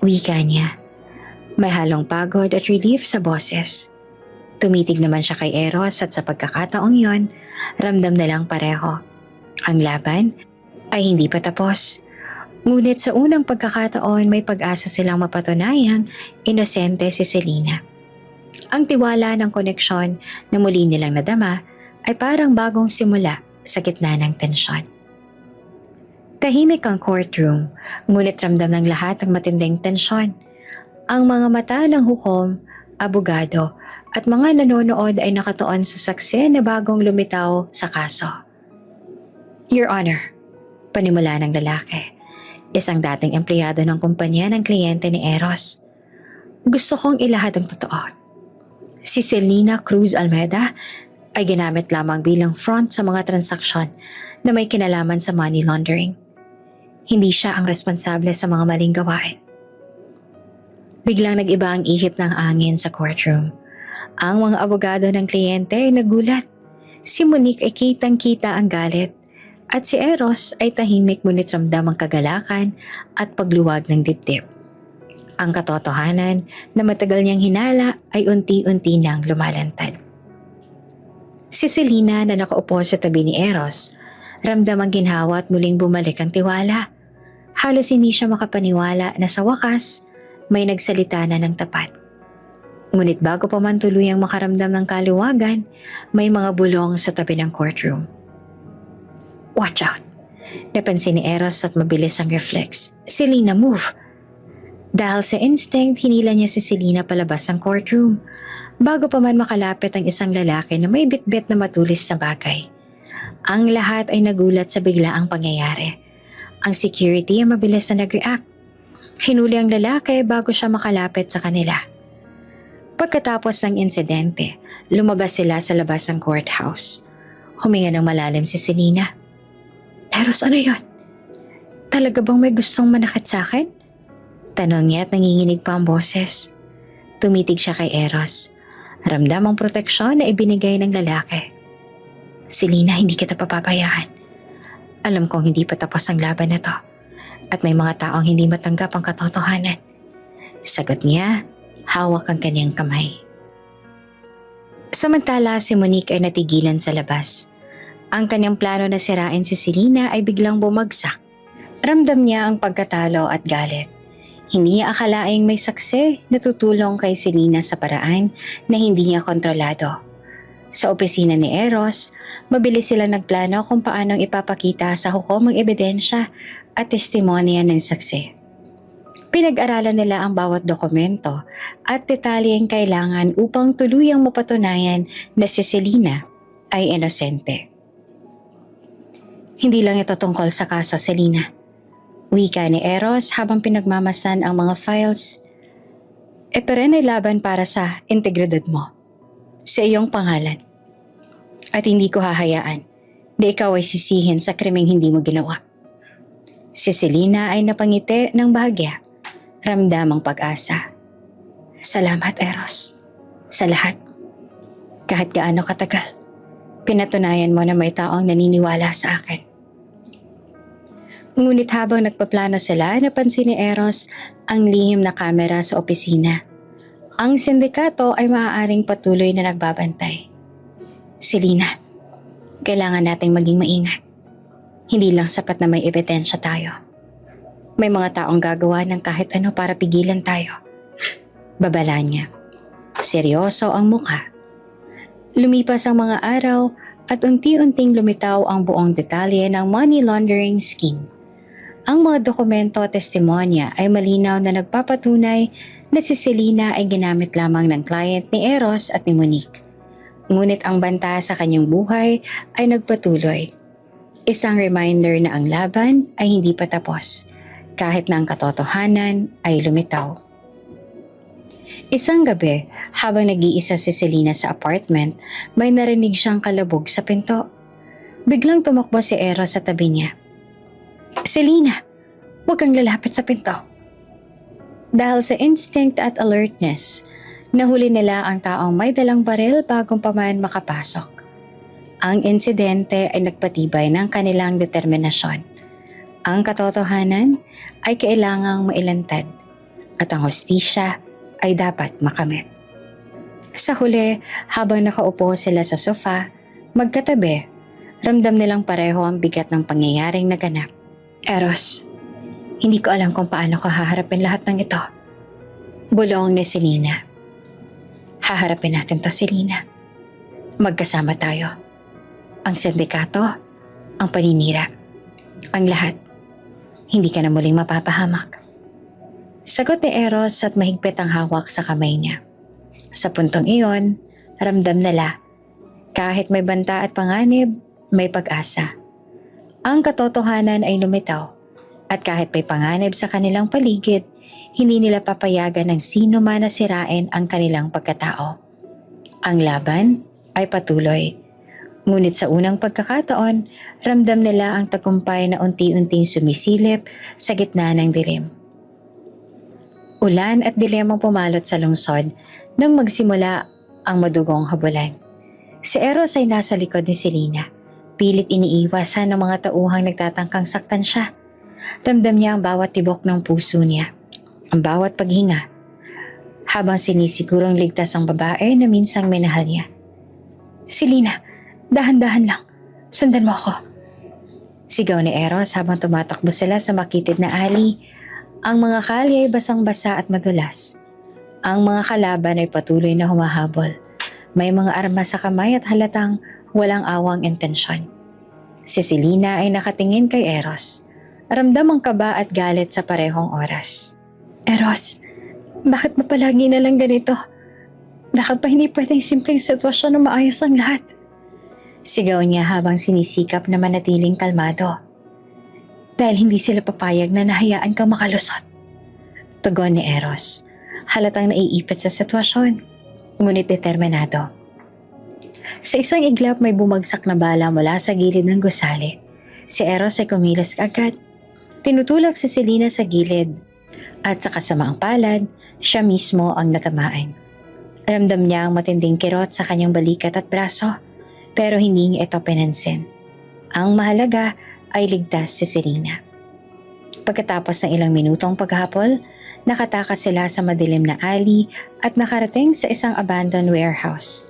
A: Wika niya. May halong pagod at relief sa boses. Tumitig naman siya kay Eros at sa pagkakataong yon, ramdam na lang pareho. Ang laban ay hindi pa tapos. Ngunit sa unang pagkakataon may pag-asa silang mapatunayang inosente si Selena. Ang tiwala ng koneksyon na muli nilang nadama ay parang bagong simula sa gitna ng tensyon. Tahimik ang courtroom, ngunit ramdam ng lahat ang matinding tensyon. Ang mga mata ng hukom, abogado at mga nanonood ay nakatuon sa saksi na bagong lumitaw sa kaso. Your Honor, panimula ng lalaki, isang dating empleyado ng kumpanya ng kliyente ni Eros. Gusto kong ilahad ang totoo. Si Selena Cruz Almeida ay ginamit lamang bilang front sa mga transaksyon na may kinalaman sa money laundering. Hindi siya ang responsable sa mga maling gawain. Biglang nag-iba ang ihip ng angin sa courtroom. Ang mga abogado ng kliyente ay nagulat. Si Monique ay kitang-kita ang galit at si Eros ay tahimik ngunit ramdam ang kagalakan at pagluwag ng dibdib. Ang katotohanan na matagal niyang hinala ay unti-unti nang lumalantad. Si Selena na nakaupo sa tabi ni Eros, ramdam ang ginhawa at muling bumalik ang tiwala. Halos hindi siya makapaniwala na sa wakas, may nagsalita na ng tapat. Ngunit bago pa man tuluyang makaramdam ng kaluwagan, may mga bulong sa tabi ng courtroom. Watch out! Napansin ni Eros at mabilis ang reflex. Selena, move! Dahil sa instinct, hinila niya si Selena palabas ng courtroom bago pa man makalapit ang isang lalaki na may bitbit na matulis na bagay. Ang lahat ay nagulat sa biglaang pangyayari. Ang security ay mabilis na nag-react. Hinuli ang lalaki bago siya makalapit sa kanila. Pagkatapos ng insidente, lumabas sila sa labas ng courthouse. Huminga ng malalim si Selena. Eros, ano yun? Talaga bang may gustong manakit sa akin? Tanong niya at nanginginig pa ang boses. Tumitig siya kay Eros. Ramdam ang proteksyon na ibinigay ng lalaki. Selena, hindi kita papabayaan. Alam kong hindi pa tapos ang laban na to. At may mga taong hindi matanggap ang katotohanan. Sagot niya, hawak ang kanyang kamay. Samantala, si Monique ay natigilan sa labas. Ang kanyang plano na sirain si Selena ay biglang bumagsak. Ramdam niya ang pagkatalo at galit. Hindi niya akalaing may saksi na tutulong kay Selena sa paraan na hindi niya kontrolado. Sa opisina ni Eros, mabilis sila nagplano kung paanong ipapakita sa hukom ang ebidensya at testimonya ng saksi. Pinag-aralan nila ang bawat dokumento at detalyeng kailangan upang tuluyang mapatunayan na si Selena ay inosente. Hindi lang ito tungkol sa kaso, Selena. Wika ni Eros habang pinagmamasan ang mga files. Ito rin ay laban para sa integridad mo, sa iyong pangalan. At hindi ko hahayaan na ikaw ay sisihin sa krimeng hindi mo ginawa. Si Selena ay napangiti ng bahagya. Ramdam ang pag-asa. Salamat, Eros. Sa lahat. Kahit gaano katagal, pinatunayan mo na may taong naniniwala sa akin. Ngunit habang nagpaplano sila, napansin ni Eros ang lihim na kamera sa opisina. Ang sindikato ay maaaring patuloy na nagbabantay. Selena, kailangan nating maging maingat. Hindi lang sapat na may ebidensya tayo. May mga taong gagawa ng kahit ano para pigilan tayo. Babala niya. Seryoso ang mukha. Lumipas ang mga araw at unti-unting lumitaw ang buong detalye ng money laundering scheme. Ang mga dokumento at testimonya ay malinaw na nagpapatunay na si Selena ay ginamit lamang ng client ni Eros at ni Monique. Ngunit ang banta sa kanyang buhay ay nagpatuloy. Isang reminder na ang laban ay hindi pa tapos, kahit na ang katotohanan ay lumitaw. Isang gabi, habang nag-iisa si Selena sa apartment, may narinig siyang kalabog sa pinto. Biglang tumakbo si Eros sa tabi niya. Selena, huwag kang lalapit sa pinto. Dahil sa instinct at alertness, nahuli nila ang taong may dalang baril bagong pa man makapasok. Ang insidente ay nagpatibay ng kanilang determinasyon. Ang katotohanan ay kailangang mailantad at ang hustisya ay dapat makamit. Sa huli, habang nakaupo sila sa sofa, magkatabi, ramdam nilang pareho ang bigat ng pangyayaring naganap. Eros, hindi ko alam kung paano ko haharapin lahat ng ito. Bulong ni Selena. Haharapin natin to, Selena. Magkasama tayo. Ang sindikato, ang paninira, ang lahat. Hindi ka na muling mapapahamak. Sagot ni Eros at mahigpit ang hawak sa kamay niya. Sa puntong iyon, ramdam nila, kahit may banta at panganib, may pag-asa. Ang katotohanan ay lumitaw at kahit may panganib sa kanilang paligid, hindi nila papayagan ng sino man na sirain ang kanilang pagkatao. Ang laban ay patuloy. Ngunit sa unang pagkakataon, ramdam nila ang tagumpay na unti-unting sumisilip sa gitna ng dilim. Ulan at dilim ang pumalot sa lungsod nang magsimula ang madugong habulan. Si Eros ay nasa likod ni Selena. Pilit iniiwasan ng mga tauhang nagtatangkang saktan siya. Ramdam niya ang bawat tibok ng puso niya, ang bawat paghinga, habang sinisigurong ligtas ang babae na minsang minahal niya. Selena, dahan-dahan lang. Sundan mo ako. Sigaw ni Eros habang tumatakbo sila sa makitid na alley. Ang mga kalye ay basang-basa at madulas. Ang mga kalaban ay patuloy na humahabol. May mga armas sa kamay at halatang walang awang intensyon. Si Selena ay nakatingin kay Eros. Ramdam ang kaba at galit sa parehong oras. Eros, bakit ba palagi na lang ganito? Bakit pa hindi pwedeng simpleng sitwasyon na maayos ang lahat? Sigaw niya habang sinisikap na manatiling kalmado. Dahil hindi sila papayag na nahayaan kang makalusot. Tugon ni Eros. Halatang naiipit sa sitwasyon, ngunit determinado. Sa isang iglap may bumagsak na bala mula sa gilid ng gusali. Si Eros ay kumilos agad. Tinutulak si Selena sa gilid at sa kasamaang palad, siya mismo ang natamaan. Ramdam niya ang matinding kirot sa kanyang balikat at braso, pero hindi niya ito pinansin. Ang mahalaga ay ligtas si Selena. Pagkatapos ng ilang minutong paghapol, nakatakas sila sa madilim na alley at nakarating sa isang abandoned warehouse.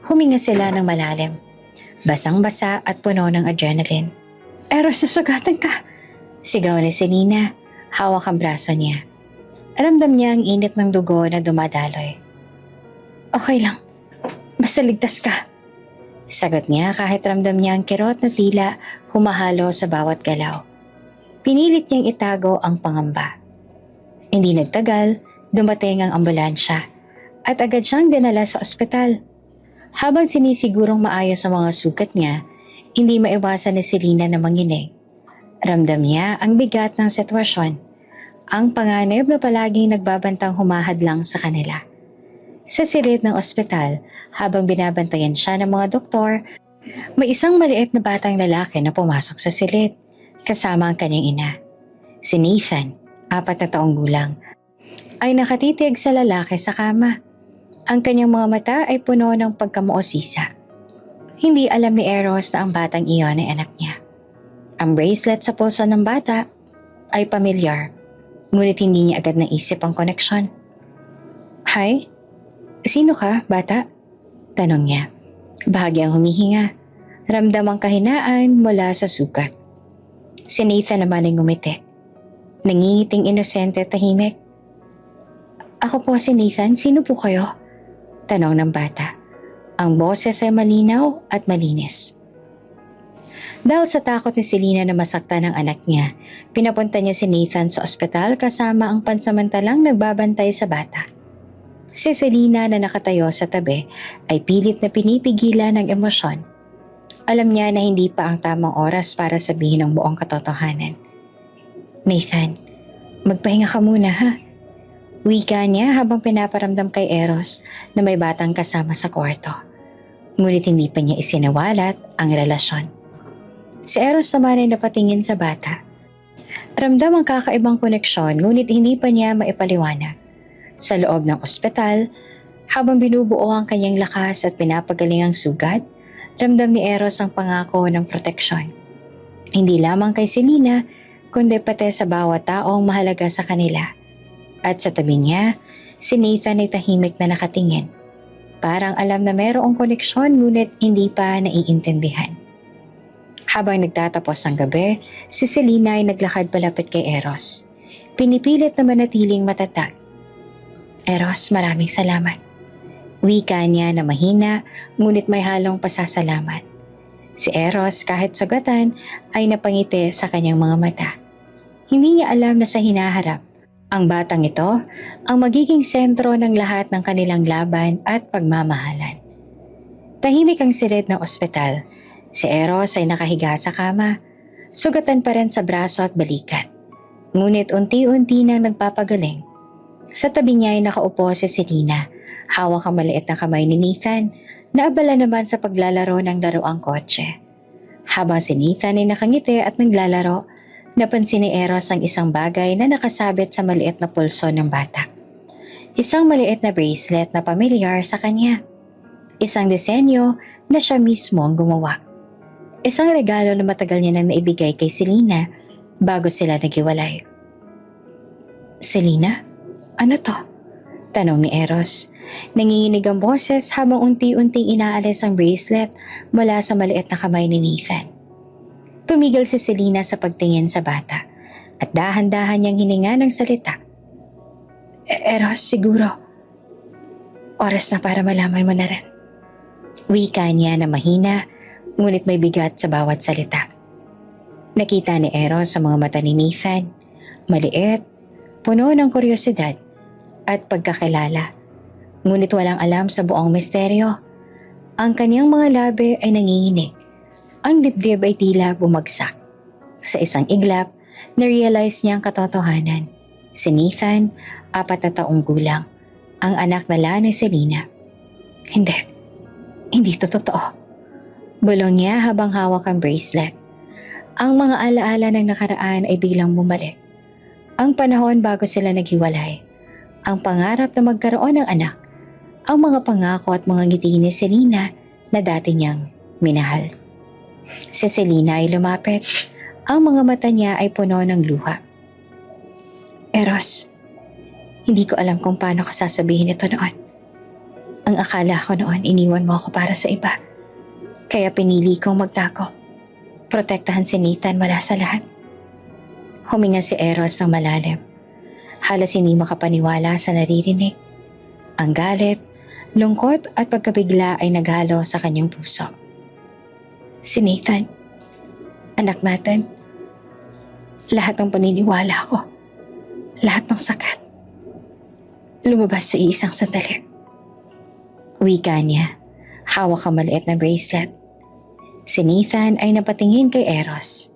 A: Huminga sila ng malalim, basang-basa at puno ng adrenaline. Eros, nasugatan ka! Sigaw ni Selena, hawak ang braso niya. Ramdam niya ang init ng dugo na dumadaloy. Okay lang, basta ligtas ka. Sagot niya kahit ramdam niya ang kirot na tila humahalo sa bawat galaw. Pinilit niyang itago ang pangamba. Hindi nagtagal, dumating ang ambulansya at agad siyang dinala sa ospital. Habang sinisigurong maayos ang mga sugat niya, hindi maiwasan ni Selena na manginig. Ramdam niya ang bigat ng sitwasyon, ang panganib na palaging nagbabantang humahadlang sa kanila. Sa silid ng ospital, habang binabantayan siya ng mga doktor, may isang maliit na batang lalaki na pumasok sa silid, kasama ang kanyang ina. Si Nathan, 4 na taong gulang, ay nakatitig sa lalaki sa kama. Ang kanyang mga mata ay puno ng pagkamuosisa. Hindi alam ni Eros na ang batang iyon ay anak niya. Ang bracelet sa pulso ng bata ay pamilyar, ngunit hindi niya agad naisip ang koneksyon. Hi? Sino ka, bata? Tanong niya. Bahagyang humihinga. Ramdam ang kahinaan mula sa sugat. Si Nathan naman ay ngumiti. Nangingiting inosente at tahimik. Ako po si Nathan, sino po kayo? Tanong ng bata. Ang boses ay malinaw at malinis. Dahil sa takot ni Selena na masaktan ng anak niya, pinapunta niya si Nathan sa ospital kasama ang pansamantalang nagbabantay sa bata. Si Selena na nakatayo sa tabi ay pilit na pinipigilan ng emosyon. Alam niya na hindi pa ang tamang oras para sabihin ang buong katotohanan. Nathan, magpahinga ka muna ha. Wika niya habang pinaparamdam kay Eros na may batang kasama sa kwarto. Ngunit hindi pa niya isinawalat ang relasyon. Si Eros naman ay napatingin sa bata. Ramdam ang kakaibang koneksyon ngunit hindi pa niya maipaliwanag. Sa loob ng ospital, habang binubuo ang kanyang lakas at pinapagaling ang sugat, ramdam ni Eros ang pangako ng proteksyon. Hindi lamang kay Selena, kundi pati sa bawat taong mahalaga sa kanila. At sa tabi niya, si Nathan ay tahimik na nakatingin. Parang alam na mayroong koneksyon ngunit hindi pa naiintindihan. Habang nagtatapos ang gabi, si Selena ay naglakad palapit kay Eros. Pinipilit na manatiling matatag. Eros, maraming salamat. Wika niya na mahina ngunit may halong pasasalamat. Si Eros kahit sugatan ay napangiti sa kanyang mga mata. Hindi niya alam na sa hinaharap, ang batang ito ang magiging sentro ng lahat ng kanilang laban at pagmamahalan. Tahimik ang silid ng ospital. Si Eros ay nakahiga sa kama. Sugatan pa rin sa braso at balikat. Ngunit unti-unti nang nagpapagaling. Sa tabi niya ay nakaupo si Selena. Hawak ang maliit na kamay ni Nathan na abala naman sa paglalaro ng laruang kotse. Habang si Nathan ay nakangiti at naglalaro, napansin ni Eros ang isang bagay na nakasabit sa maliit na pulso ng bata. Isang maliit na bracelet na pamilyar sa kanya. Isang disenyo na siya mismo ang gumawa. Isang regalo na matagal niya nang naibigay kay Selena bago sila naghiwalay. Selena? Ano to? Tanong ni Eros. Nanginginig ang boses habang unti-unting inaalis ang bracelet mula sa maliit na kamay ni Nathan. Tumigil si Selena sa pagtingin sa bata at dahan-dahan niyang hininga ng salita. Eros, siguro. Oras na para malaman mo na rin. Wika niya na mahina, ngunit may bigat sa bawat salita. Nakita ni Eros sa mga mata ni Nathan, maliit, puno ng kuryosidad at pagkakilala. Ngunit walang alam sa buong misteryo. Ang kaniyang mga labi ay nanginginig. Ang dibdib ay tila bumagsak. Sa isang iglap, na-realize niya ang katotohanan. Si Nathan, 4 na taong gulang, ang anak nila ni Selena. Hindi to totoo. Bulong niya habang hawak ang bracelet. Ang mga alaala ng nakaraan ay biglang bumalik. Ang panahon bago sila naghiwalay. Ang pangarap na magkaroon ng anak. Ang mga pangako at mga ngiti ni Selena na dati niyang minahal. Si Selena ay lumapit. Ang mga mata niya ay puno ng luha. Eros, hindi ko alam kung paano ko sasabihin ito noon. Ang akala ko noon iniwan mo ako para sa iba. Kaya pinili kong magtago. Protektahan si Nathan mula sa lahat. Huminga si Eros ng malalim. Halos hindi makapaniwala sa naririnig. Ang galit, lungkot at pagkabigla ay naghalo sa kanyang puso. Si Nathan, anak natin, lahat ng paniniwala ko, lahat ng sakat, lumabas sa isang sandali. Wika niya, hawak ang maliit na bracelet. Si Nathan ay napatingin kay Eros.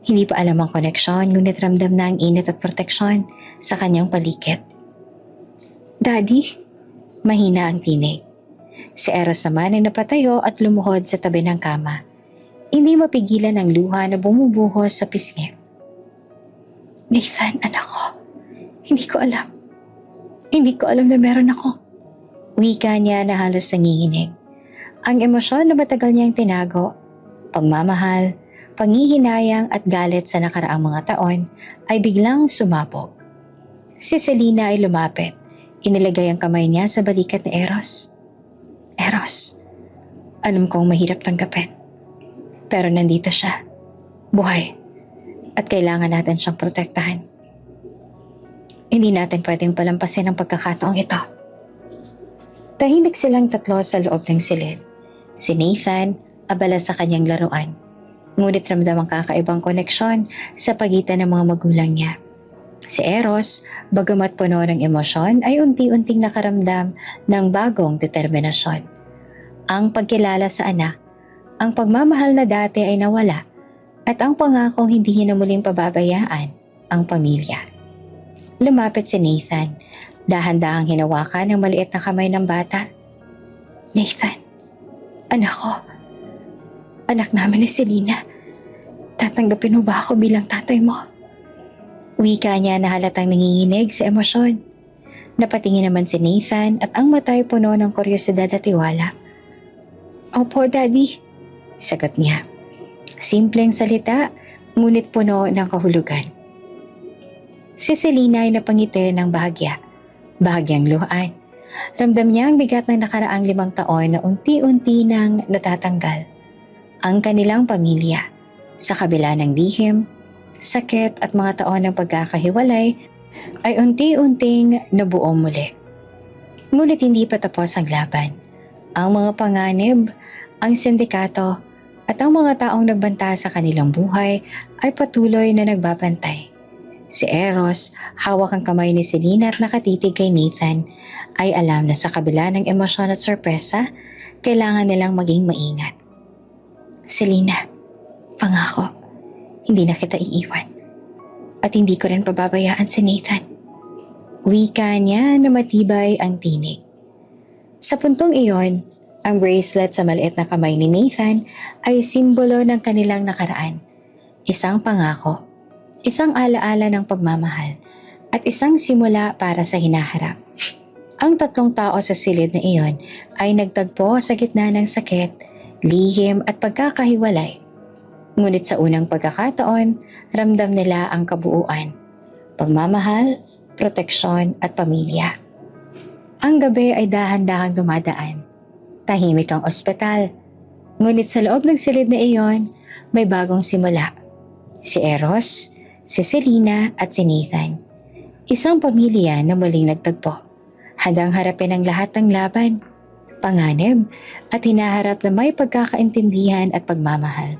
A: Hindi pa alam ang koneksyon, ngunit ramdam na ang init at proteksyon sa kanyang paligid. Daddy, mahina ang tinig. Si Eros naman ay napatayo at lumuhod sa tabi ng kama. Hindi mapigilan ang luha na bumubuhos sa pisngi. Nathan, anak ko, hindi ko alam. Hindi ko alam na meron ako. Wika niya na halos nanginginig. Ang emosyon na matagal niyang tinago, pagmamahal, panghihinayang at galit sa nakaraang mga taon ay biglang sumabog. Si Selena ay lumapit. Inilagay ang kamay niya sa balikat ni Eros. Eros, alam kong mahirap tanggapin. Pero nandito siya. Buhay. At kailangan natin siyang protektahan. Hindi natin pwedeng palampasin ang pagkakataong ito. Tahimik silang tatlo sa loob ng silid. Si Nathan, abala sa kanyang laruan. Ngunit ramdam ang kakaibang koneksyon sa pagitan ng mga magulang niya. Si Eros, bagamat puno ng emosyon, ay unti-unting nakaramdam ng bagong determinasyon. Ang pagkilala sa anak, ang pagmamahal na dati ay nawala, at ang pangakong hindi niya na muling pababayaan ang pamilya. Lumapit si Nathan, dahan-dahang hinawakan ang maliit na kamay ng bata. Nathan, anak ko, anak namin ni Selena, tatanggapin mo ba ako bilang tatay mo? Wika niya na halatang nanginginig sa emosyon. Napatingin naman si Nathan at ang mata ay puno ng kuryosidad at tiwala. Opo, Daddy, sagot niya. Simpleng salita, ngunit puno ng kahulugan. Si Selena ay napangiti ng bahagyang luhaan. Ramdam niya ang bigat ng nakaraang 5 taon na unti-unti nang natatanggal. Ang kanilang pamilya, sa kabila ng lihim, sakit at mga taon ng pagkakahiwalay, ay unti-unting nabuo muli. Ngunit hindi pa tapos ang laban. Ang mga panganib, ang sindikato, at ang mga taong nagbanta sa kanilang buhay ay patuloy na nagbabantay. Si Eros, hawak ang kamay ni Selena at nakatitig kay Nathan, ay alam na sa kabila ng emosyon at sorpresa, kailangan nilang maging maingat. Selena, pangako, hindi na kita iiwan. At hindi ko rin pababayaan si Nathan. Wika niya na matibay ang tinig. Sa puntong iyon, ang bracelet sa maliit na kamay ni Nathan ay simbolo ng kanilang nakaraan. Isang pangako, isang alaala ng pagmamahal, at isang simula para sa hinaharap. Ang 3 tao sa silid na iyon ay nagtagpo sa gitna ng sakit, lihim at pagkakahiwalay. Ngunit sa unang pagkakataon, ramdam nila ang kabuuan, pagmamahal, proteksyon at pamilya. Ang gabi ay dahan-dahang dumadaan. Tahimik ang ospital. Ngunit sa loob ng silid na iyon, may bagong simula. Si Eros, si Selena at si Nathan. Isang pamilya na muling nagtagpo. Handang harapin ang lahat ng laban, panganib at hinaharap na may pagkakaintindihan at pagmamahal.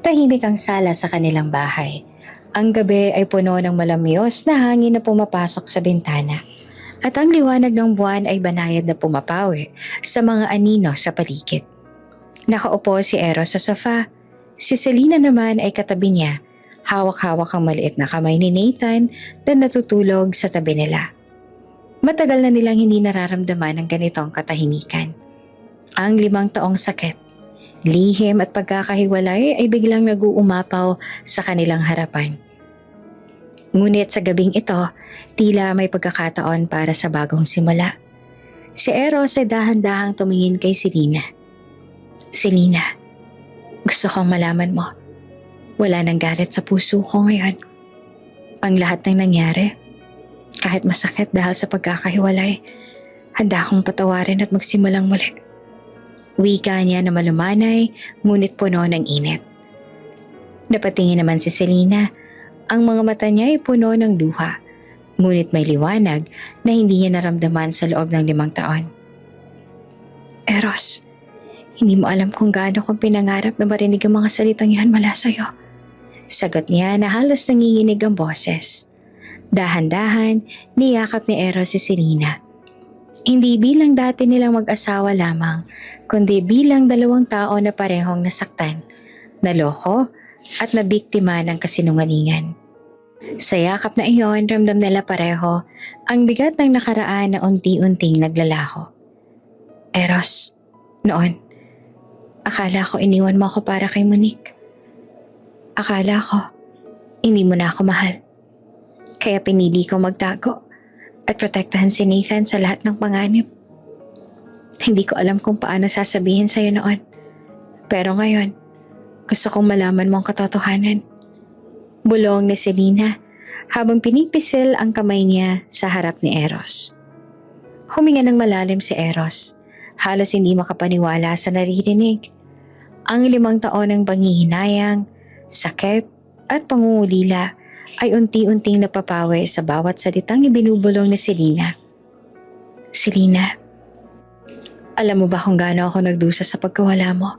A: Tahimik ang sala sa kanilang bahay. Ang gabi ay puno ng malamyos na hangin na pumapasok sa bintana. At ang liwanag ng buwan ay banayad na pumapawi sa mga anino sa paligid. Nakaupo si Eros sa sofa. Si Selena naman ay katabi niya, hawak-hawak ang maliit na kamay ni Nathan na natutulog sa tabi nila. Matagal na nilang hindi nararamdaman ang ganitong katahimikan. Ang 5 taong sakit, lihim at pagkakahiwalay ay biglang nag-uumapaw sa kanilang harapan. Ngunit sa gabing ito, tila may pagkakataon para sa bagong simula. Si Eros ay dahan-dahang tumingin kay Selena. Selena, gusto kong malaman mo. Wala nang galit sa puso ko ngayon. Ang lahat ng nangyari, kahit masakit dahil sa pagkakahiwalay, handa akong patawarin at magsimulang muli. Wika niya na malumanay, ngunit puno ng init. Napatingin naman si Selena. Ang mga mata niya ay puno ng luha, ngunit may liwanag na hindi niya naramdaman sa loob ng 5 taon. Eros, hindi mo alam kung gaano kong pinangarap na marinig ang mga salitang yan mula sa'yo. Sagot niya na halos nanginginig ang boses. Dahan-dahan, niyakap ni Eros si Selena. Hindi bilang dati nilang mag-asawa lamang, kundi bilang 2 tao na parehong nasaktan, naloko at nabiktima ng kasinungalingan. Sa yakap na iyon, ramdam nila pareho ang bigat ng nakaraan na unti-unting naglalaho. Eros, noon, akala ko iniwan mo ako para kay Monique. Akala ko, hindi mo na ako mahal. Kaya pinili ko magtago at protektahan si Nathan sa lahat ng panganib. Hindi ko alam kung paano sasabihin sa'yo noon. Pero ngayon, gusto kong malaman mo ang katotohanan. Bulong ni Selena habang pinipisil ang kamay niya sa harap ni Eros. Huminga ng malalim si Eros. Halos hindi makapaniwala sa naririnig. Ang 5 taon ng panghihinayang, sakit at pangungulila ay unti-unting napapawi sa bawat salitang ibinubulong ni Selena. Selena, alam mo ba kung gaano ako nagdusa sa pagkawala mo?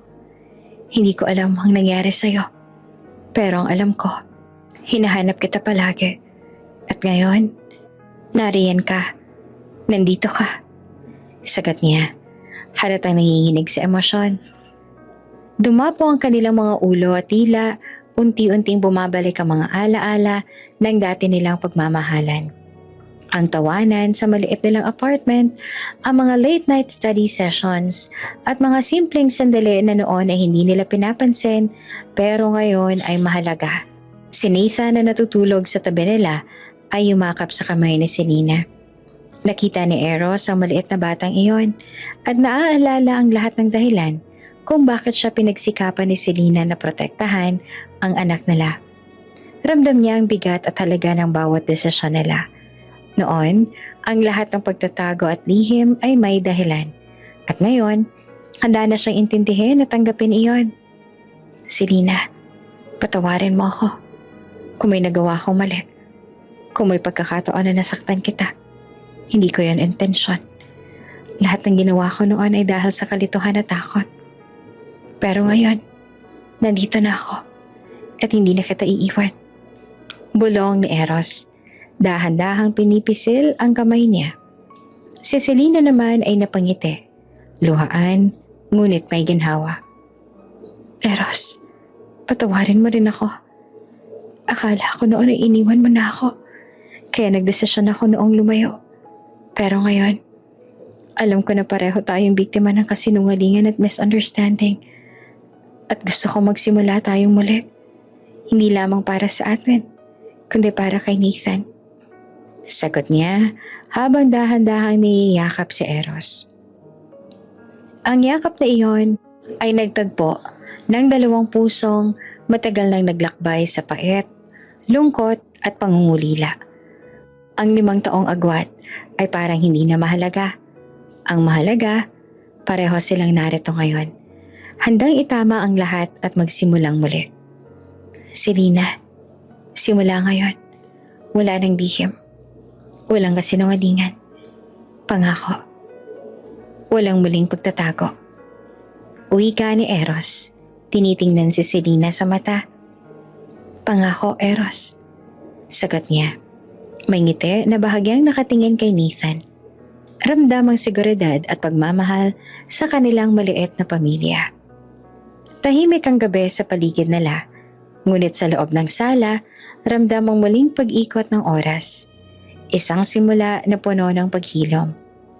A: Hindi ko alam ang nangyari sa'yo. Pero ang alam ko, hinahanap kita palagi. At ngayon, nariyan ka. Nandito ka. Sagat niya, halatang nanginginig sa emosyon. Dumapo ang kanilang mga ulo at tila unti-unting bumabalik ang mga alaala ng dati nilang pagmamahalan. Ang tawanan sa maliit nilang apartment, ang mga late night study sessions at mga simpleng sandali na noon ay hindi nila pinapansin pero ngayon ay mahalaga. Si Nathan na natutulog sa tabi nila ay yumakap sa kamay ni Selena. Nakita ni Eros ang maliit na batang iyon at naaalala ang lahat ng dahilan kung bakit siya pinagsikapan ni Selena na protektahan ang anak nila. Ramdam niya ang bigat at halaga ng bawat desisyon nila. Noon, ang lahat ng pagtatago at lihim ay may dahilan. At ngayon, handa na siyang intindihin at tanggapin iyon. Selena, patawarin mo ako. Kung may nagawa akong mali, kung may pagkakataon na nasaktan kita, hindi ko yan intensyon. Lahat ng ginawa ko noon ay dahil sa kalituhan at takot. Pero ngayon, nandito na ako at hindi na kita iiwan. Bulong ni Eros. Dahan-dahang pinipisil ang kamay niya. Si Selena naman ay napangiti. Luhaan, ngunit may ginhawa. Eros, patawarin mo rin ako. Akala ko noon ay iniwan mo na ako. Kaya nagdesisyon ako noong lumayo. Pero ngayon, alam ko na pareho tayong biktima ng kasinungalingan at misunderstanding. At gusto ko magsimula tayong muli. Hindi lamang para sa atin, kundi para kay Nathan. Sagot niya habang dahan-dahang niyayakap si Eros. Ang yakap na iyon ay nagtagpo ng 2 pusong matagal nang naglakbay sa pait, lungkot at pangungulila. Ang 5 taong agwat ay parang hindi na mahalaga. Ang mahalaga, pareho silang narito ngayon. Handang itama ang lahat at magsimulang muli. Selena, simula ngayon, wala nang lihim. Walang kasinungalingan. Pangako. Walang muling pagtatago. Wika ni Eros, tinitingnan si Selena sa mata. Pangako, Eros. Sagot niya. May ngiti na bahagyang nakatingin kay Nathan. Ramdam ang seguridad at pagmamahal sa kanilang maliit na pamilya. Tahimik ang gabi sa paligid nila, ngunit sa loob ng sala, ramdam ang muling pag-ikot ng oras. Isang simula na puno ng paghilom,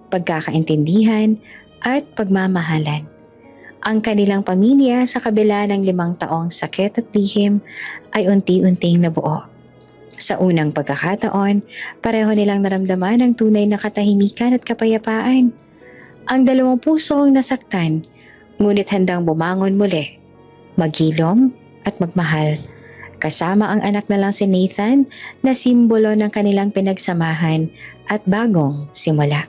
A: pagkakaintindihan at pagmamahalan. Ang kanilang pamilya sa kabila ng 5 taong sakit at lihim ay unti-unting nabuo. Sa unang pagkakataon, pareho nilang naramdaman ang tunay na katahimikan at kapayapaan. Ang 2 puso ang nasaktan, ngunit handang bumangon muli, maghilom at magmahal. Kasama ang anak na lang si Nathan na simbolo ng kanilang pinagsamahan at bagong simula.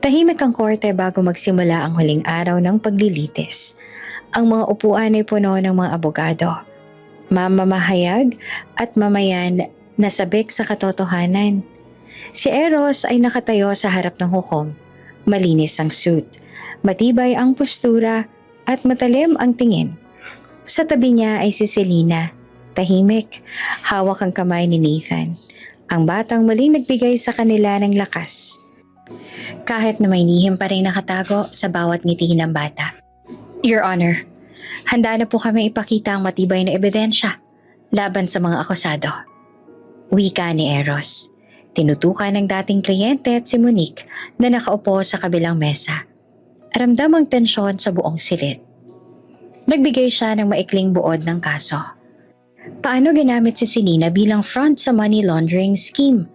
A: Tahimik ang korte bago magsimula ang huling araw ng paglilitis. Ang mga upuan ay puno ng mga abogado, mamamahayag at mamayan na sabik sa katotohanan. Si Eros ay nakatayo sa harap ng hukom. Malinis ang suit, matibay ang postura at matalim ang tingin. Sa tabi niya ay si Selena, tahimik, hawak ang kamay ni Nathan. Ang batang muling nagbigay sa kanila ng lakas. Kahit na may lihim pa rin nakatago sa bawat ngiti ng bata. Your Honor, handa na po kami ipakita ang matibay na ebidensya laban sa mga akusado. Wika ni Eros. Tinutukan ng dating kliyente at si Monique na nakaupo sa kabilang mesa. Ramdam ang tensyon sa buong silid. Nagbigay siya ng maikling buod ng kaso. Paano ginamit si Selena bilang front sa money laundering scheme?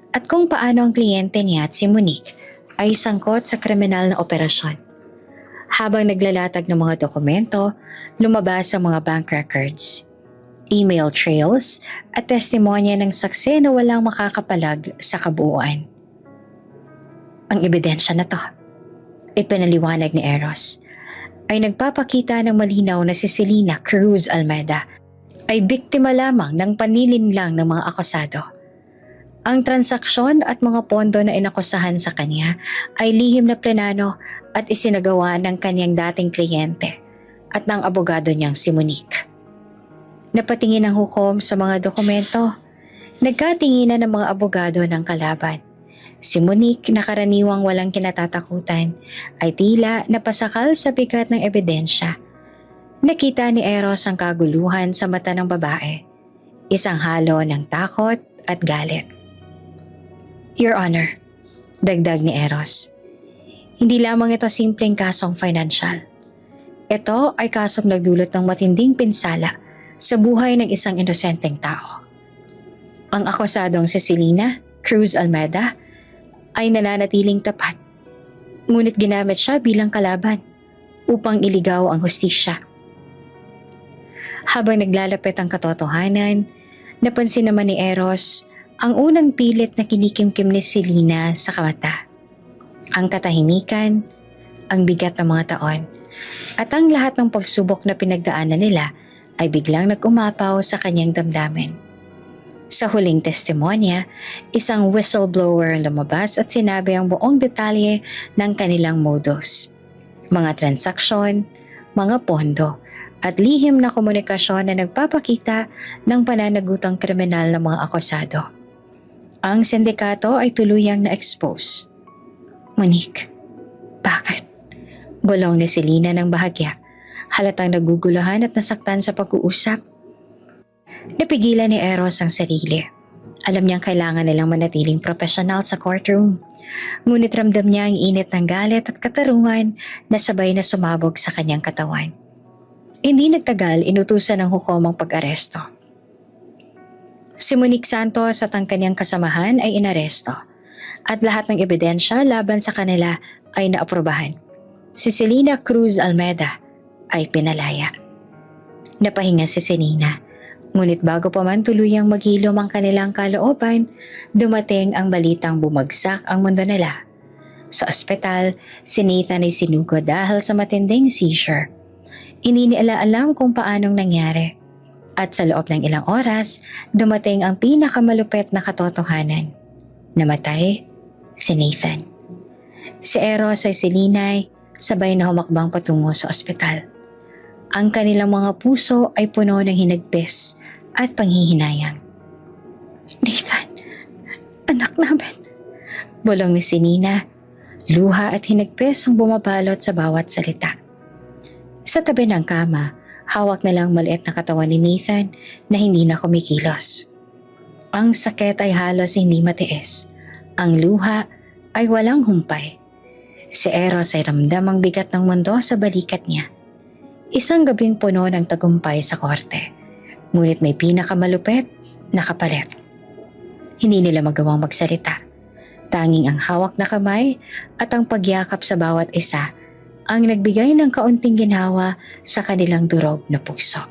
A: At kung paano ang kliyente niya at si Monique ay sangkot sa kriminal na operasyon. Habang naglalatag ng mga dokumento, lumabas ang mga bank records, email trails at testimonya ng saksi na walang makakapalag sa kabuuan. Ang ebidensya na to, ipinaliwanag ni Eros, ay nagpapakita ng malinaw na si Selena Cruz Almeida ay biktima lamang ng panlilinlang ng mga akusado. Ang transaksyon at mga pondo na inakusahan sa kanya ay lihim na plenano at isinagawa ng kanyang dating kliyente at ng abogado niyang si Monique. Napatingin ang hukom sa mga dokumento. Nagkatinginan ng mga abogado ng kalaban. Si Monique na karaniwang walang kinatatakutan ay tila napasakal sa bigat ng ebidensya. Nakita ni Eros ang kaguluhan sa mata ng babae, isang halo ng takot at galit. Your Honor, dagdag ni Eros, hindi lamang ito simpleng kasong financial. Ito ay kasong nagdulot ng matinding pinsala sa buhay ng isang inosenteng tao. Ang akusadong si Selena Cruz Almeida ay nananatiling tapat, ngunit ginamit siya bilang kalaban upang iligaw ang hustisya. Habang naglalapit ang katotohanan, napansin naman ni Eros ang unang pilit na kinikimkim ni Selena sa kamata. Ang katahimikan, ang bigat ng mga taon, at ang lahat ng pagsubok na pinagdaanan nila ay biglang nag-umapaw sa kanyang damdamin. Sa huling testimonya, isang whistleblower ang lumabas at sinabi ang buong detalye ng kanilang modus. Mga transaksyon, mga pondo, at lihim na komunikasyon na nagpapakita ng pananagutang kriminal ng mga akusado. Ang sindikato ay tuluyang na-expose. Monique, bakit? Bulong ni Selena ng bahagya, halatang naguguluhan at nasaktan sa pag-uusap. Napigilan ni Eros ang sarili. Alam niyang kailangan nilang manatiling profesional sa courtroom. Ngunit ramdam niya ang init ng galit at katarungan na sabay na sumabog sa kanyang katawan. Hindi nagtagal, inutusan ng hukom ang pag-aresto. Si Monique Santos at ang kanyang kasamahan ay inaresto at lahat ng ebidensya laban sa kanila ay naaprubahan. Si Selena Cruz Almeida ay pinalaya. Napahinga si Selena, ngunit bago pa man tuluyang maghilom ang kanilang kalooban, dumating ang balitang bumagsak ang mundo nila. Sa ospital, si Nathan ay sinugod dahil sa matinding seizure. Ininiala-alam kung paanong nangyari. At sa loob ng ilang oras, dumating ang pinakamalupit na katotohanan. Namatay si Nathan. Si Eros ay Selena sabay na humakbang patungo sa ospital. Ang kanilang mga puso ay puno ng hinagpis at panghihinayang. Nathan, anak namin. Bulong ni Selena, luha at hinagpis ang bumabalot sa bawat salita. Sa tabi ng kama, hawak na lang maliit na katawan ni Nathan na hindi na kumikilos. Ang sakit ay halos hindi matiis. Ang luha ay walang humpay. Si Eros ay ramdam ang bigat ng mundo sa balikat niya. Isang gabing puno ng tagumpay sa korte. Ngunit may pinakamalupit na kapalit. Hindi nila magawang magsalita. Tanging ang hawak na kamay at ang pagyakap sa bawat isa ang nagbigay ng kaunting ginhawa sa kanilang durog na puso.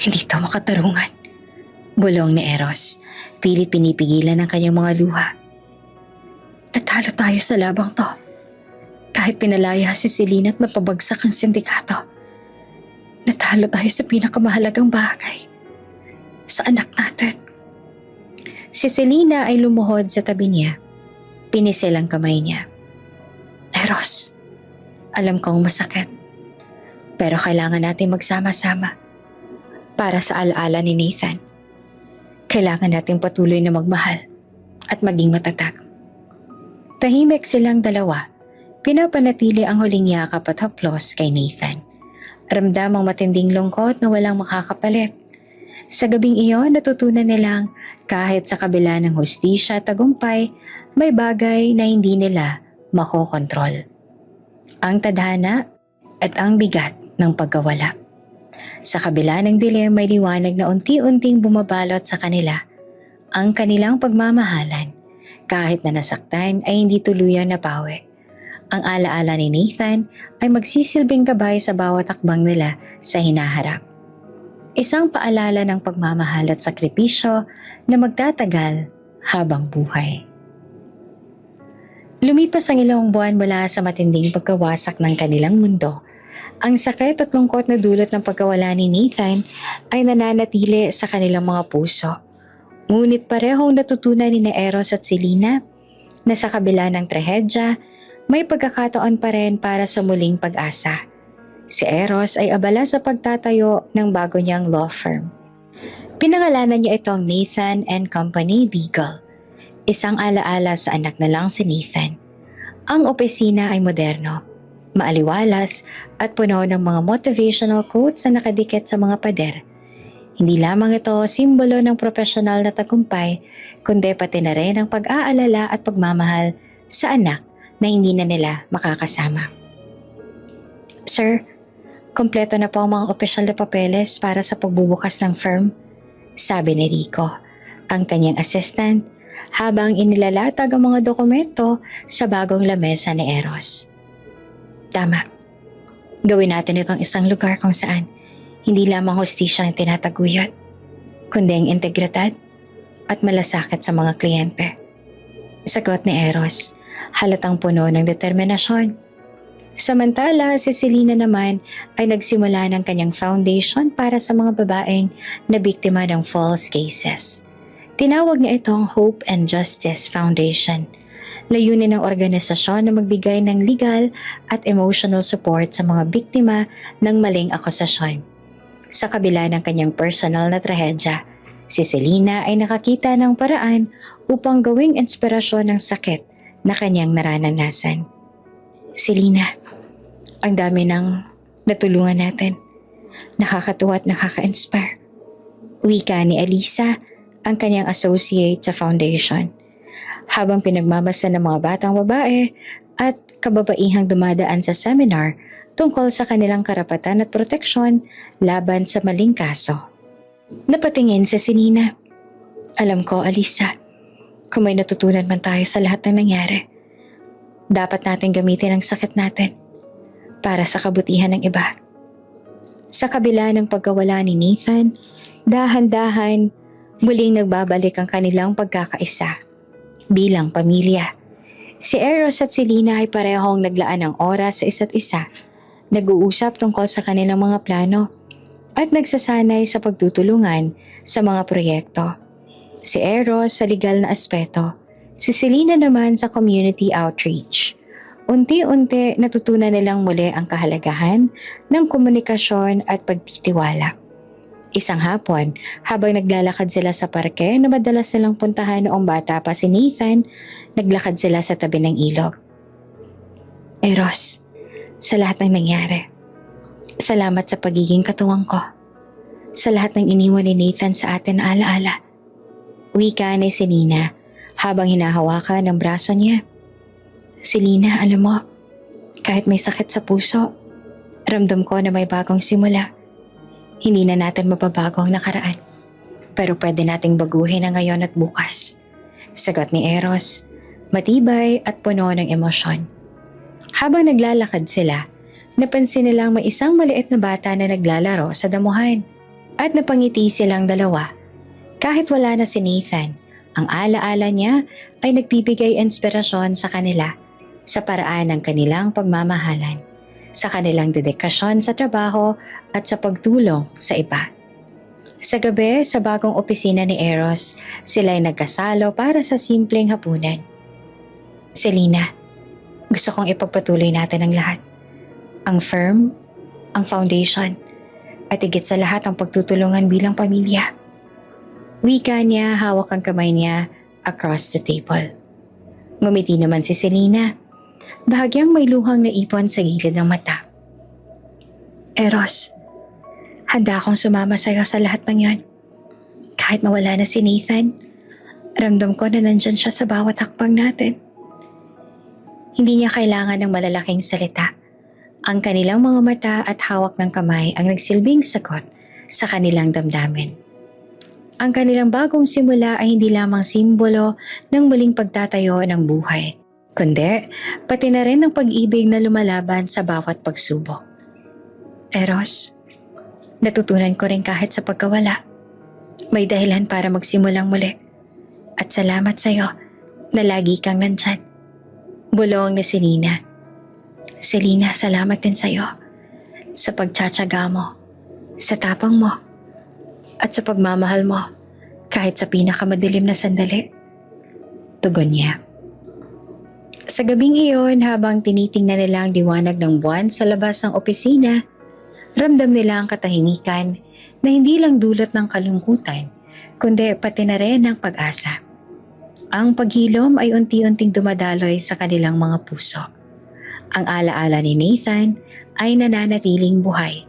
A: Hindi to makatarungan. Bulong ni Eros, pilit pinipigilan ang kanyang mga luha. Natalo tayo sa labang to. Kahit pinalaya si Selena at mapabagsak ang sindikato. Natalo tayo sa pinakamahalagang bagay. Sa anak natin. Si Selena ay lumuhod sa tabi niya. Pinisil ang kamay niya. Eros, alam kong masakit. Pero kailangan natin magsama-sama. Para sa alaala ni Nathan. Kailangan natin patuloy na magmahal at maging matatag. Tahimik silang dalawa. Pinapanatili ang huling yakap at haplos kay Nathan. Ramdam ang matinding lungkot na walang makakapalit. Sa gabing iyon, natutunan nilang kahit sa kabila ng hustisya at tagumpay, may bagay na hindi nila makokontrol. Ang tadhana at ang bigat ng pagkawala. Sa kabila ng dilim, may liwanag na unti-unting bumabalot sa kanila. Ang kanilang pagmamahalan, kahit na nasaktan ay hindi tuluyang napawi. Ang alaala ni Nathan ay magsisilbing gabay sa bawat akbang nila sa hinaharap. Isang paalala ng pagmamahal at sakripisyo na magtatagal habang buhay. Lumipas ang ilang buwan mula sa matinding pagkawasak ng kanilang mundo. Ang sakit at lungkot na dulot ng pagkawala ni Nathan ay nananatili sa kanilang mga puso. Ngunit parehong natutunan ni Eros at Selena na sa kabila ng trahedya, may pagkakataon pa rin para sa muling pag-asa. Si Eros ay abala sa pagtatayo ng bago niyang law firm. Pinangalanan niya itong Nathan and Company Legal, isang alaala sa anak na lang si Nathan. Ang opisina ay moderno, maaliwalas at puno ng mga motivational quotes na nakadikit sa mga pader. Hindi lamang ito simbolo ng profesional na tagumpay, kundi pati na rin ang pag-aalala at pagmamahal sa anak na hindi na nila makakasama. Sir, kompleto na po ang mga opisyal na papeles para sa pagbubukas ng firm, sabi ni Rico, ang kanyang assistant, habang inilalatag ang mga dokumento sa bagong lamesa ni Eros. Tama. Gawin natin itong isang lugar kung saan hindi lamang hustisya ang tinataguyod, kundi ang integridad at malasakit sa mga kliyente. Sagot ni Eros, halatang puno ng determinasyon. Samantala, si Selena naman ay nagsimula ng kanyang foundation para sa mga babaeng na biktima ng false cases. Tinawag niya itong Hope and Justice Foundation. Layunin ng organisasyon na magbigay ng legal at emotional support sa mga biktima ng maling akusasyon. Sa kabila ng kanyang personal na trahedya, si Selena ay nakakita ng paraan upang gawing inspirasyon ng sakit na kanyang naranasan. Selena, ang dami ng natulungan natin. Nakakatuwa at nakaka-inspire. Wika ni Alisa, ang kanyang associate sa foundation. Habang pinagmamasa ng mga batang babae at kababaihang dumadaan sa seminar tungkol sa kanilang karapatan at proteksyon laban sa maling kaso. Napatingin si Selena. Alam ko, Alisa, kung may natutunan man tayo sa lahat ng nangyari, dapat natin gamitin ang sakit natin para sa kabutihan ng iba. Sa kabila ng pagkawala ni Nathan, dahan-dahan muling nagbabalik ang kanilang pagkakaisa bilang pamilya. Si Eros at Selena ay parehong naglaan ng oras sa isa't isa, nag-uusap tungkol sa kanilang mga plano at nagsasanay sa pagtutulungan sa mga proyekto. Si Eros sa legal na aspeto, si Selena naman sa community outreach. Unti-unti natutunan nilang muli ang kahalagahan ng komunikasyon at pagtitiwala. Isang hapon, habang naglalakad sila sa parke na madalas silang puntahan noong bata pa si Nathan, naglakad sila sa tabi ng ilog. Eros, sa lahat ng nangyari. Salamat sa pagiging katuwang ko. Sa lahat ng iniwan ni Nathan sa atin na alaala. Wika ni Selena habang hinahawakan ng braso niya. Selena, alam mo, kahit may sakit sa puso, ramdam ko na may bagong simula. Hindi na natin mababago ang nakaraan. Pero pwede nating baguhin ang ngayon at bukas. Sagot ni Eros, matibay at puno ng emosyon. Habang naglalakad sila, napansin nilang may isang maliit na bata na naglalaro sa damuhan. At napangiti silang dalawa. Kahit wala na si Nathan, ang alaala niya ay nagbibigay inspirasyon sa kanila sa paraan ng kanilang pagmamahalan, sa kanilang dedikasyon sa trabaho at sa pagtulong sa iba. Sa gabi, sa bagong opisina ni Eros, sila ay nagkasalo para sa simpleng hapunan. Selena, gusto kong ipagpatuloy natin ang lahat. Ang firm, ang foundation, at higit sa lahat ang pagtutulungan bilang pamilya. Wika niya, hawak ang kamay niya across the table. Ngumiti naman si Selena, bahagyang may luhang naipon sa gilid ng mata. Eros, handa akong sumama sa'yo sa lahat ng yan. Kahit mawala na si Nathan, ramdam ko na nandyan siya sa bawat hakbang natin. Hindi niya kailangan ng malalaking salita. Ang kanilang mga mata at hawak ng kamay ang nagsilbing sagot sa kanilang damdamin. Ang kanilang bagong simula ay hindi lamang simbolo ng muling pagtatayo ng buhay, kundi pati na rin ng pag-ibig na lumalaban sa bawat pagsubok. Eros, natutunan ko rin kahit sa pagkawala, may dahilan para magsimulang muli. At salamat sa'yo na lagi kang nandyan. Bulong ni Selena. Selena, salamat din sa'yo sa pagtsatsaga mo, sa tapang mo, at sa pagmamahal mo kahit sa pinakamadilim na sandali. Tugon niya. Sa gabing iyon, habang tinitingnan nila ang diwanag ng buwan sa labas ng opisina, ramdam nila ang katahimikan na hindi lang dulot ng kalungkutan, kundi pati na rin ng pag-asa. Ang paghilom ay unti-unting dumadaloy sa kanilang mga puso. Ang alaala ni Nathan ay nananatiling buhay.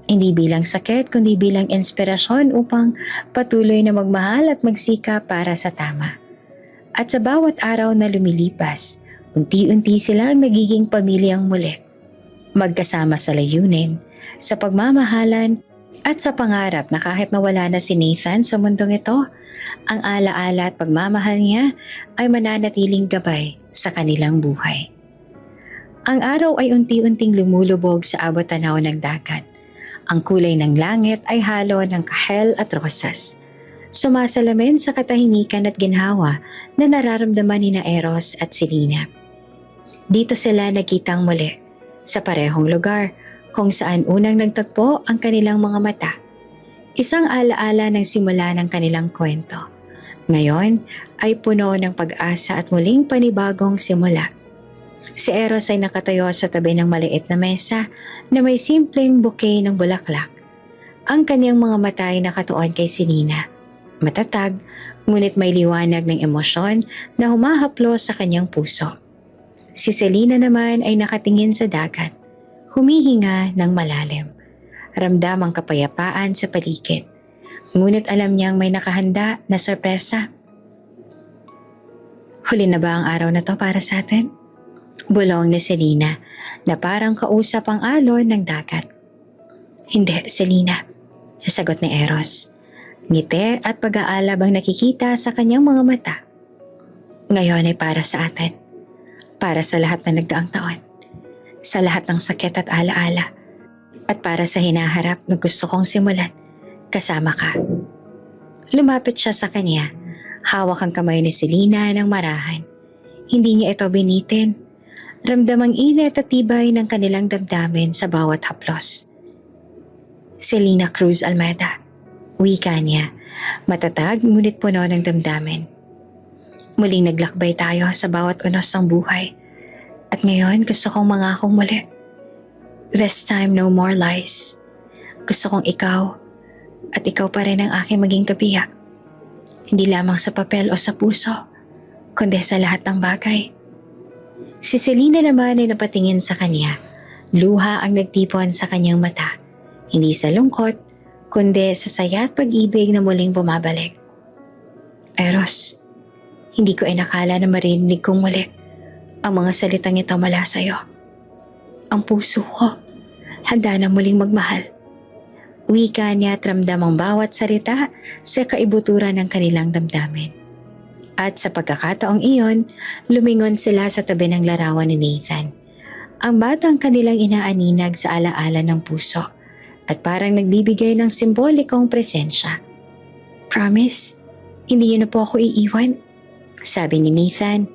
A: Hindi bilang sakit kundi bilang inspirasyon upang patuloy na magmahal at magsikap para sa tama. At sa bawat araw na lumilipas, unti-unti silang nagiging pamilyang muli. Magkasama sa layunin, sa pagmamahalan at sa pangarap na kahit nawala na si Nathan sa mundong ito, ang alaala at pagmamahal niya ay mananatiling gabay sa kanilang buhay. Ang araw ay unti-unting lumulubog sa abot-tanaw ng dagat. Ang kulay ng langit ay halo ng kahel at rosas. Sumasalamin sa katahimikan at ginhawa na nararamdaman ni Eros at Selena. Dito sila nagkitang muli, sa parehong lugar kung saan unang nagtagpo ang kanilang mga mata. Isang alaala ng simula ng kanilang kwento. Ngayon ay puno ng pag-asa at muling panibagong simula. Si Eros ay nakatayo sa tabi ng maliit na mesa na may simpleng bouquet ng bulaklak. Ang kanyang mga mata ay nakatuon kay Selena. Matatag, ngunit may liwanag ng emosyon na humahaplos sa kanyang puso. Si Selena naman ay nakatingin sa dagat, humihinga ng malalim. Ramdam ang kapayapaan sa paligid, ngunit alam niyang may nakahanda na sorpresa. Huli na ba ang araw na to para sa atin? Bulong ni Selena na parang kausap ang alon ng dagat. Hindi, Selena, sagot ni Eros. Ngiti at pag-aalab ang nakikita sa kanyang mga mata. Ngayon ay para sa atin. Para sa lahat na nagdaang taon. Sa lahat ng sakit at alaala. At para sa hinaharap na gusto kong simulan, kasama ka. Lumapit siya sa kanya. Hawak ang kamay ni Selena ng marahan. Hindi niya ito binitin. Ramdam ang init at tibay ng kanilang damdamin sa bawat haplos. Selena Cruz Almeida. Wika niya, matatag ngunit puno ng damdamin. Muling naglakbay tayo sa bawat unos ng buhay. At ngayon gusto kong mangakong muli. This time no more lies. Gusto kong ikaw at ikaw pa rin ang aking maging kabiyak. Hindi lamang sa papel o sa puso, kundi sa lahat ng bagay. Si Selena naman ay napatingin sa kanya. Luha ang nagtipon sa kanyang mata, hindi sa lungkot, kundi sa saya at pag-ibig na muling bumabalik. Eros, hindi ko inakala na marinig kong muli ang mga salitang ito mula sa'yo. Ang puso ko, handa na muling magmahal. Wika niya at ramdam ang bawat salita sa kaibuturan ng kanilang damdamin. At sa pagkakataong iyon, lumingon sila sa tabi ng larawan ni Nathan. Ang batang kanilang inaaninag sa alaala ng puso at parang nagbibigay ng simbolikong presensya. Promise, hindi niyo na po ako iiwan, sabi ni Nathan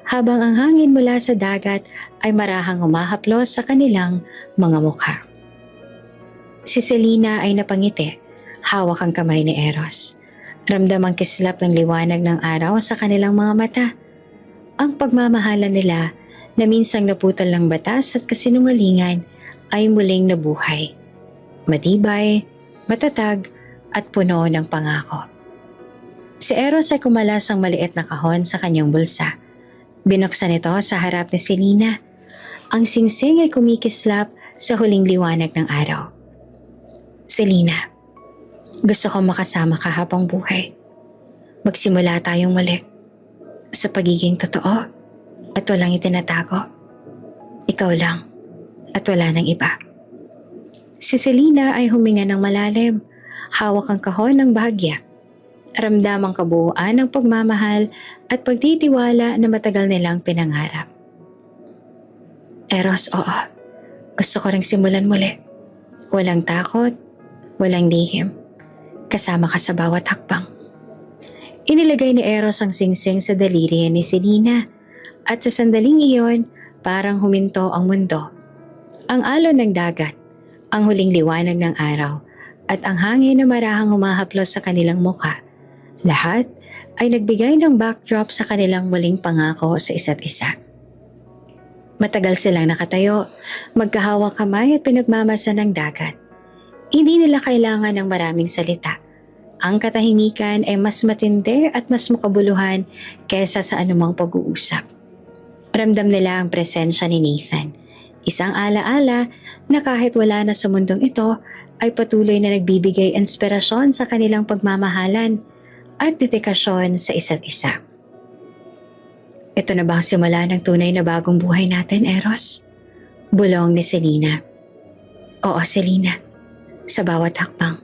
A: habang ang hangin mula sa dagat ay marahang humahaplos sa kanilang mga mukha. Si Selena ay napangiti, hawak ang kamay ni Eros. Ramdam ang kislap ng liwanag ng araw sa kanilang mga mata. Ang pagmamahalan nila na minsang naputol ng batas at kasinungalingan ay muling nabuhay. Matibay, matatag at puno ng pangako. Si Eros ay kumalas ang maliit na kahon sa kanyang bulsa. Binuksan ito sa harap ni Selena. Ang singsing ay kumikislap sa huling liwanag ng araw. Selena, gusto ko makasama ka habang buhay. Magsimula tayong muli sa pagiging totoo at walang itinatago. Ikaw lang at wala nang iba. Si Selena ay huminga ng malalim, hawak ang kahon ng bahagya. Ramdam ang kabuuan ng pagmamahal at pagtitiwala na matagal nilang pinangarap. Eros, oo. Gusto ko ring simulan muli. Walang takot, walang lihim. Kasama ka sa bawat hakbang. Inilagay ni Eros ang singsing sa daliri ni Selena at sa sandaling iyon parang huminto ang mundo. Ang alon ng dagat, ang huling liwanag ng araw at ang hangin na marahang humahaplos sa kanilang mukha. Lahat ay nagbigay ng backdrop sa kanilang muling pangako sa isa't isa. Matagal silang nakatayo, magkahawak kamay at pinagmamasan ng dagat. Hindi nila kailangan ng maraming salita. Ang katahimikan ay mas matindi at mas makabuluhan kaysa sa anumang pag-uusap. Ramdam nila ang presensya ni Nathan. Isang alaala na kahit wala na sa mundong ito ay patuloy na nagbibigay inspirasyon sa kanilang pagmamahalan at dedikasyon sa isa't isa. Ito na ba ang simula ng tunay na bagong buhay natin, Eros? Bulong ni Selena. Oo, Selena. Sa bawat hakbang,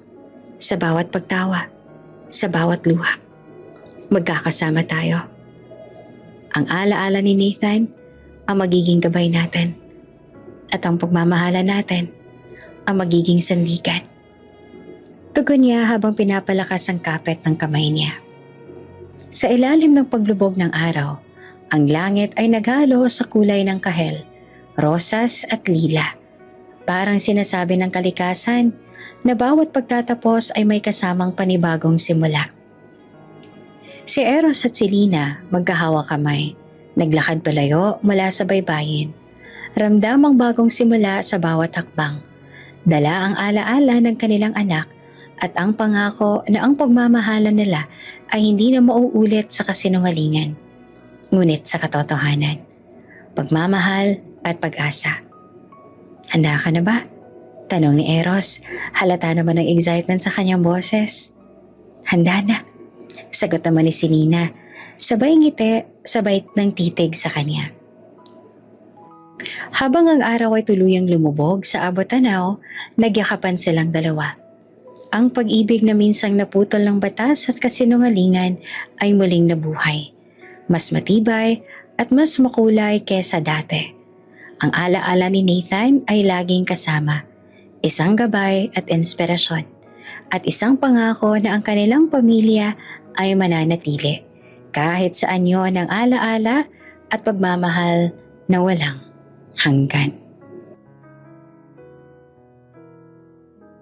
A: sa bawat pagtawa, sa bawat luha. Magkakasama tayo. Ang alaala ni Nathan ang magiging gabay natin at ang pagmamahala natin ang magiging sandigan. Tugon niya habang pinapalakas ang kapit ng kamay niya. Sa ilalim ng paglubog ng araw, ang langit ay naghalo sa kulay ng kahel, rosas at lila. Parang sinasabi ng kalikasan na bawat pagtatapos ay may kasamang panibagong simula. Si Eros at Selena magkahawak kamay, naglakad palayo mula sa baybayin. Ramdam ang bagong simula sa bawat hakbang. Dala ang alaala ng kanilang anak at ang pangako na ang pagmamahalan nila ay hindi na mauulit sa kasinungalingan, ngunit sa katotohanan, pagmamahal at pag-asa. Handa ka na ba? Tanong ni Eros, halata naman ng excitement sa kanyang boses. Handa na, sagot naman ni Selena, sabay ngiti, sabay ng titig sa kanya. Habang ang araw ay tuluyang lumubog sa abot-tanaw, nagyakapan silang dalawa. Ang pag-ibig na minsang naputol ng batas at kasinungalingan ay muling nabuhay. Mas matibay at mas makulay kesa dati. Ang alaala ni Nathan ay laging kasama. Isang gabay at inspirasyon, at isang pangako na ang kanilang pamilya ay mananatili kahit sa anyo ng alaala at pagmamahal na walang hanggan.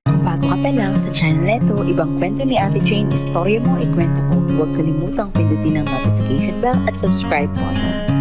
B: Bago ka pa lang sa channel neto, ibang kwento ni Ate Jane, istorya mo, ikwento ko. Huwag kalimutang pindutin ang notification bell at subscribe button.